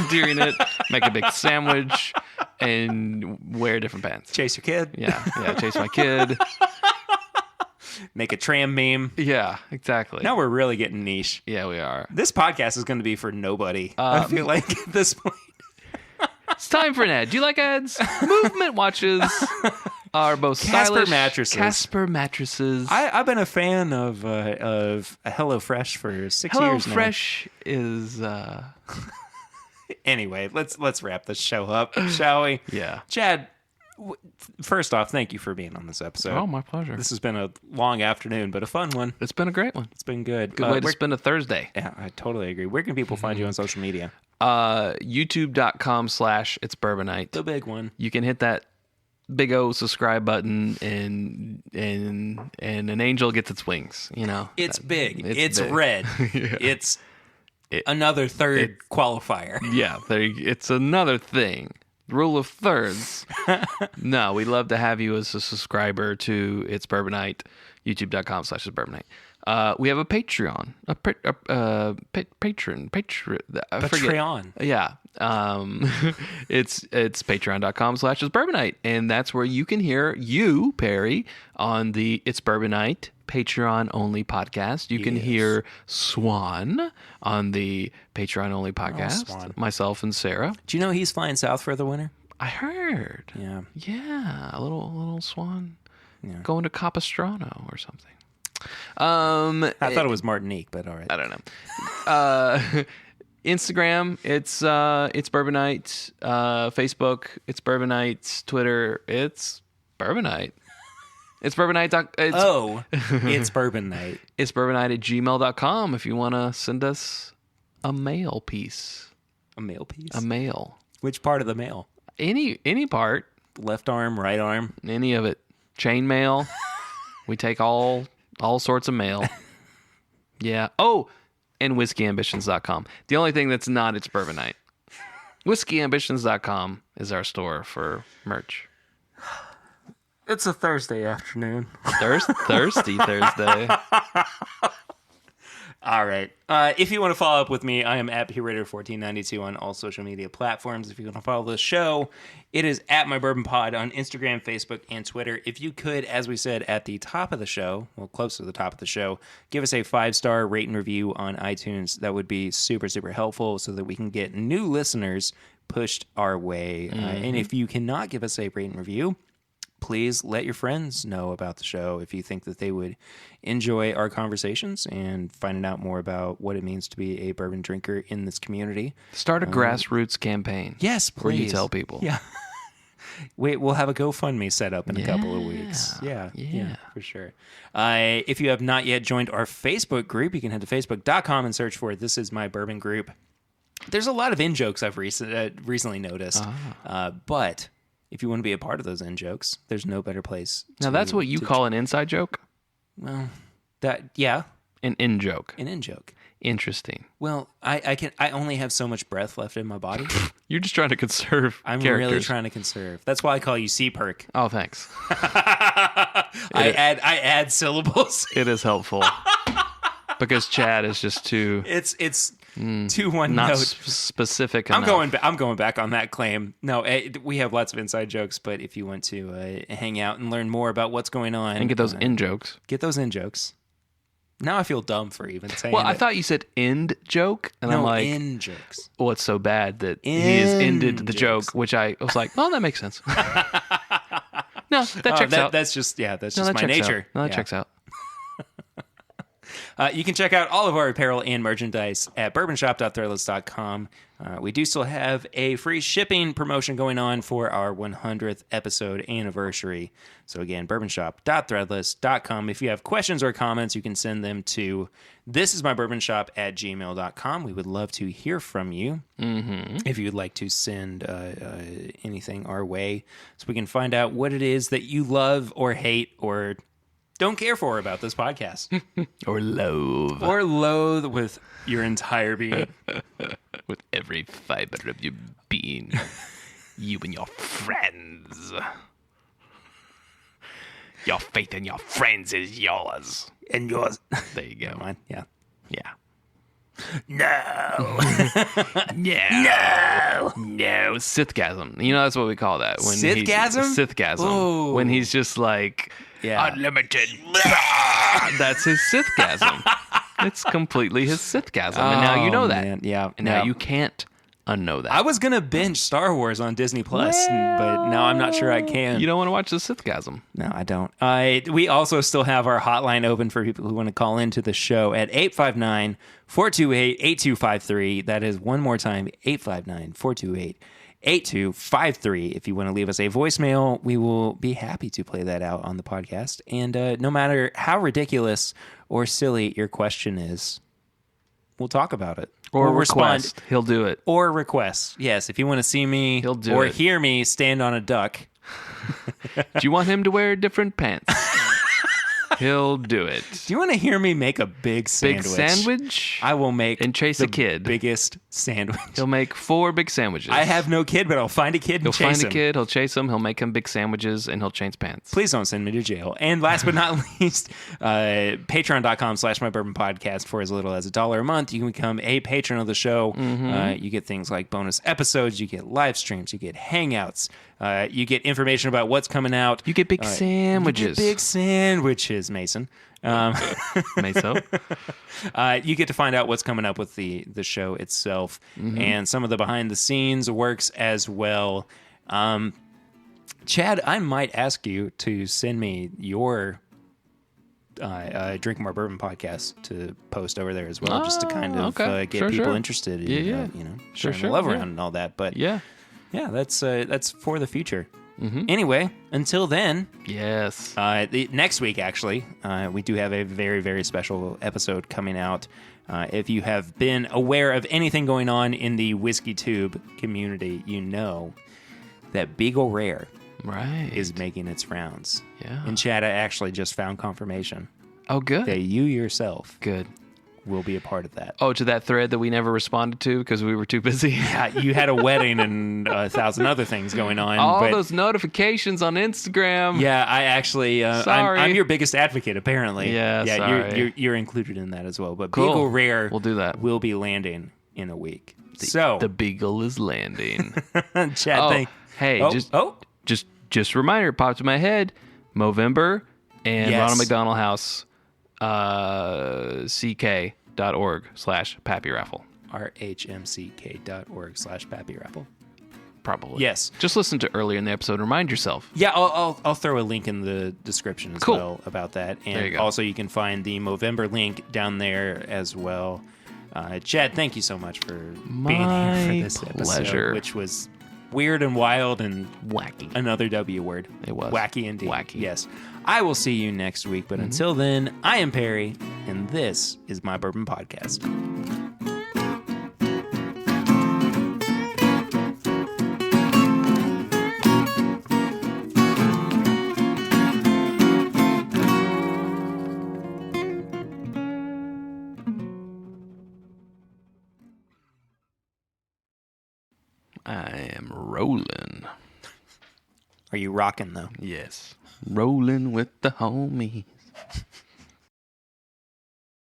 [SPEAKER 2] during it, make a big sandwich, and wear different pants.
[SPEAKER 1] Chase your kid.
[SPEAKER 2] Yeah, chase my kid.
[SPEAKER 1] Make a tram meme.
[SPEAKER 2] Yeah, exactly.
[SPEAKER 1] Now we're really getting niche.
[SPEAKER 2] Yeah, we are.
[SPEAKER 1] This podcast is going to be for nobody. I feel like at this point.
[SPEAKER 2] It's time for an ad. Do you like ads? Movement watches are both
[SPEAKER 1] Casper
[SPEAKER 2] stylish.
[SPEAKER 1] mattresses.
[SPEAKER 2] Casper mattresses.
[SPEAKER 1] I've been a fan of HelloFresh for 6 years now.
[SPEAKER 2] HelloFresh is.
[SPEAKER 1] Anyway, let's wrap this show up, shall we?
[SPEAKER 2] Yeah.
[SPEAKER 1] Chad, first off, thank you for being on this episode.
[SPEAKER 2] Oh, my pleasure.
[SPEAKER 1] This has been a long afternoon, but a fun one.
[SPEAKER 2] It's been a great one.
[SPEAKER 1] It's been good.
[SPEAKER 2] Good way to spend a Thursday.
[SPEAKER 1] Yeah, I totally agree. Where can people find you on social media?
[SPEAKER 2] YouTube.com/It's Bourbonite.
[SPEAKER 1] The big one.
[SPEAKER 2] You can hit that big O subscribe button and an angel gets its wings. You know,
[SPEAKER 1] It's big. It's
[SPEAKER 2] big.
[SPEAKER 1] red.
[SPEAKER 2] Yeah.
[SPEAKER 1] It's Another third qualifier.
[SPEAKER 2] Yeah, it's another thing. Rule of thirds. No, we'd love to have you as a subscriber to It's Bourbonite, youtube.com/Bourbonite. We have a Patreon, patron. I forget.
[SPEAKER 1] Patreon.
[SPEAKER 2] Yeah. It's patreon.com/Bourbonite. And that's where you can hear you, Perry, on the It's Bourbonite Patreon only podcast. You can hear Swan on the Patreon only podcast.
[SPEAKER 1] Swan.
[SPEAKER 2] Myself and Sarah.
[SPEAKER 1] Do you know he's flying south for the winter?
[SPEAKER 2] I heard.
[SPEAKER 1] Yeah.
[SPEAKER 2] Yeah. A little Swan
[SPEAKER 1] Yeah.
[SPEAKER 2] going to Capistrano or something.
[SPEAKER 1] I thought it was Martinique, but all right.
[SPEAKER 2] I don't know. Instagram, it's Bourbonite. Facebook, it's Bourbonite. Twitter, it's Bourbonite. It's Bourbonite.
[SPEAKER 1] It's Bourbon Night.
[SPEAKER 2] It's Bourbonite@gmail.com if you want to send us a mail piece.
[SPEAKER 1] A mail piece?
[SPEAKER 2] A mail.
[SPEAKER 1] Which part of the mail?
[SPEAKER 2] Any part.
[SPEAKER 1] Left arm, right arm?
[SPEAKER 2] Any of it. Chain mail. We take all sorts of mail. Yeah. Oh, and whiskeyambitions.com. The only thing that's not, it's Bourbonite. Whiskeyambitions.com is our store for merch.
[SPEAKER 1] It's a Thursday afternoon.
[SPEAKER 2] Thirsty Thursday.
[SPEAKER 1] All right. If you want to follow up with me, I am at PRader1492 on all social media platforms. If you want to follow the show, it is at My Bourbon Pod on Instagram, Facebook, and Twitter. If you could, as we said at the top of the show, well, close to the top of the show, give us a 5-star rate and review on iTunes. That would be super, super helpful so that we can get new listeners pushed our way. And if you cannot give us a rate and review, please let your friends know about the show if you think that they would enjoy our conversations and finding out more about what it means to be a bourbon drinker in this community.
[SPEAKER 2] Start a grassroots campaign.
[SPEAKER 1] Yes, please.
[SPEAKER 2] Where you tell people.
[SPEAKER 1] Yeah. We'll have a GoFundMe set up in a couple of weeks. Yeah, for sure. If you have not yet joined our Facebook group, you can head to facebook.com and search for This Is My Bourbon Group. There's a lot of in-jokes I've recently noticed, but if you want to be a part of those in-jokes, there's no better place.
[SPEAKER 2] Now, that's what you call an inside joke?
[SPEAKER 1] Well, An
[SPEAKER 2] in-joke.
[SPEAKER 1] An in-joke.
[SPEAKER 2] Interesting.
[SPEAKER 1] Well, I only have so much breath left in my body.
[SPEAKER 2] You're just trying to conserve
[SPEAKER 1] I'm
[SPEAKER 2] characters.
[SPEAKER 1] really trying to conserve. That's why I call you C-Perk.
[SPEAKER 2] Oh, thanks.
[SPEAKER 1] I add syllables.
[SPEAKER 2] It is helpful. Because Chad is just too...
[SPEAKER 1] It's too one
[SPEAKER 2] not
[SPEAKER 1] note.
[SPEAKER 2] Specific enough.
[SPEAKER 1] I'm going back on that claim. No, we have lots of inside jokes, but if you want to hang out and learn more about what's going on
[SPEAKER 2] and get those in-jokes.
[SPEAKER 1] Get those in-jokes. Now I feel dumb for even saying
[SPEAKER 2] Well, I thought you said end joke, and I'm like,
[SPEAKER 1] in-jokes.
[SPEAKER 2] Well, it's so bad that he has ended the joke, which I was like, oh, that makes sense. No, that checks out.
[SPEAKER 1] That's just my nature.
[SPEAKER 2] No, that checks out.
[SPEAKER 1] You can check out all of our apparel and merchandise at bourbonshop.threadless.com. We do still have a free shipping promotion going on for our 100th episode anniversary. So again, bourbonshop.threadless.com. If you have questions or comments, you can send them to thisismybourbonshop@gmail.com. We would love to hear from you if you'd like to send anything our way so we can find out what it is that you love or hate or don't care for about this podcast.
[SPEAKER 2] Or loathe.
[SPEAKER 1] Or loathe with your entire being.
[SPEAKER 2] With every fiber of your being. You and your friends. Your faith in your friends is yours.
[SPEAKER 1] And yours.
[SPEAKER 2] There you go.
[SPEAKER 1] Mine. Yeah.
[SPEAKER 2] Yeah.
[SPEAKER 1] No.
[SPEAKER 2] No. Sithgasm. You know, that's what we call that. When
[SPEAKER 1] Sithgasm?
[SPEAKER 2] Sithgasm.
[SPEAKER 1] Ooh.
[SPEAKER 2] When he's just like, unlimited. That's his Sithgasm. It's completely his Sithgasm. And now you know that.
[SPEAKER 1] Man. Yeah.
[SPEAKER 2] And now you can't unknow that.
[SPEAKER 1] I was going to binge Star Wars on Disney Plus, but now I'm not sure I can.
[SPEAKER 2] You don't want to watch the Sithgasm.
[SPEAKER 1] No, I don't. We also still have our hotline open for people who want to call into the show at 859-428-8253. That is one more time, 859-428-8253. If you want to leave us a voicemail, we will be happy to play that out on the podcast. And no matter how ridiculous or silly your question is, we'll talk about it.
[SPEAKER 2] Or
[SPEAKER 1] respond.
[SPEAKER 2] Request. He'll do it.
[SPEAKER 1] Or request. Yes, if you want to see me
[SPEAKER 2] He'll do
[SPEAKER 1] or
[SPEAKER 2] it.
[SPEAKER 1] hear me stand on a duck.
[SPEAKER 2] Do you want him to wear different pants? He'll do it.
[SPEAKER 1] Do you want to hear me make a big sandwich?
[SPEAKER 2] Big sandwich?
[SPEAKER 1] I will make
[SPEAKER 2] And chase
[SPEAKER 1] the
[SPEAKER 2] a kid.
[SPEAKER 1] biggest sandwich.
[SPEAKER 2] He'll make 4 big sandwiches.
[SPEAKER 1] I have no kid, but I'll find a kid and
[SPEAKER 2] He'll
[SPEAKER 1] chase
[SPEAKER 2] find
[SPEAKER 1] him.
[SPEAKER 2] a kid, he'll chase him, he'll make him big sandwiches, and he'll change pants.
[SPEAKER 1] Please don't send me to jail. And last but not least, patreon.com/mybourbonpodcast for as little as $1 a month. You can become a patron of the show. You get things like bonus episodes, you get live streams, you get hangouts, you get information about what's coming out.
[SPEAKER 2] You get big sandwiches.
[SPEAKER 1] You get big sandwiches, Mason.
[SPEAKER 2] Meso.
[SPEAKER 1] You get to find out what's coming up with the show itself and some of the behind the scenes works as well. Chad, I might ask you to send me your Drink More Bourbon podcast to post over there as well, just to kind of get people interested in sharing the love around and all that. But yeah, that's for the future. Anyway, until then,
[SPEAKER 2] yes.
[SPEAKER 1] Next week, actually, we do have a very, very special episode coming out. If you have been aware of anything going on in the Whiskey Tube community, you know that Beagle Rare is making its rounds.
[SPEAKER 2] Yeah.
[SPEAKER 1] And Chad, I actually just found confirmation.
[SPEAKER 2] Oh, good.
[SPEAKER 1] That you yourself
[SPEAKER 2] good.
[SPEAKER 1] will be a part of that.
[SPEAKER 2] Oh, to that thread that we never responded to because we were too busy.
[SPEAKER 1] Yeah, you had a wedding and 1,000 other things going on.
[SPEAKER 2] All those notifications on Instagram.
[SPEAKER 1] Yeah, I actually, I'm your biggest advocate, apparently.
[SPEAKER 2] Yeah, sorry.
[SPEAKER 1] You're included in that as well. But
[SPEAKER 2] Cool.
[SPEAKER 1] Beagle Rare
[SPEAKER 2] We'll do that.
[SPEAKER 1] will be landing in a week.
[SPEAKER 2] The Beagle is landing.
[SPEAKER 1] Chad,
[SPEAKER 2] just reminder, popped in my head. Movember and
[SPEAKER 1] Yes.
[SPEAKER 2] Ronald McDonald House, ck.org/Pappy Raffle.
[SPEAKER 1] rhmck.org/Pappy Raffle.
[SPEAKER 2] Probably.
[SPEAKER 1] Yes.
[SPEAKER 2] Just listen to earlier in the episode. Remind yourself.
[SPEAKER 1] Yeah, I'll throw a link in the description as well about that. And
[SPEAKER 2] There you go.
[SPEAKER 1] also you can find the Movember link down there as well. Chad, thank you so much for being here for this episode,
[SPEAKER 2] pleasure.
[SPEAKER 1] which was weird and wild and
[SPEAKER 2] Wacky.
[SPEAKER 1] another W word.
[SPEAKER 2] It was.
[SPEAKER 1] Wacky indeed.
[SPEAKER 2] Wacky.
[SPEAKER 1] Yes. I will see you next week, but until then, I am Perry, and this is My Bourbon Podcast.
[SPEAKER 2] I am rolling.
[SPEAKER 1] Are you rocking, though?
[SPEAKER 2] Yes. Rolling with the homies.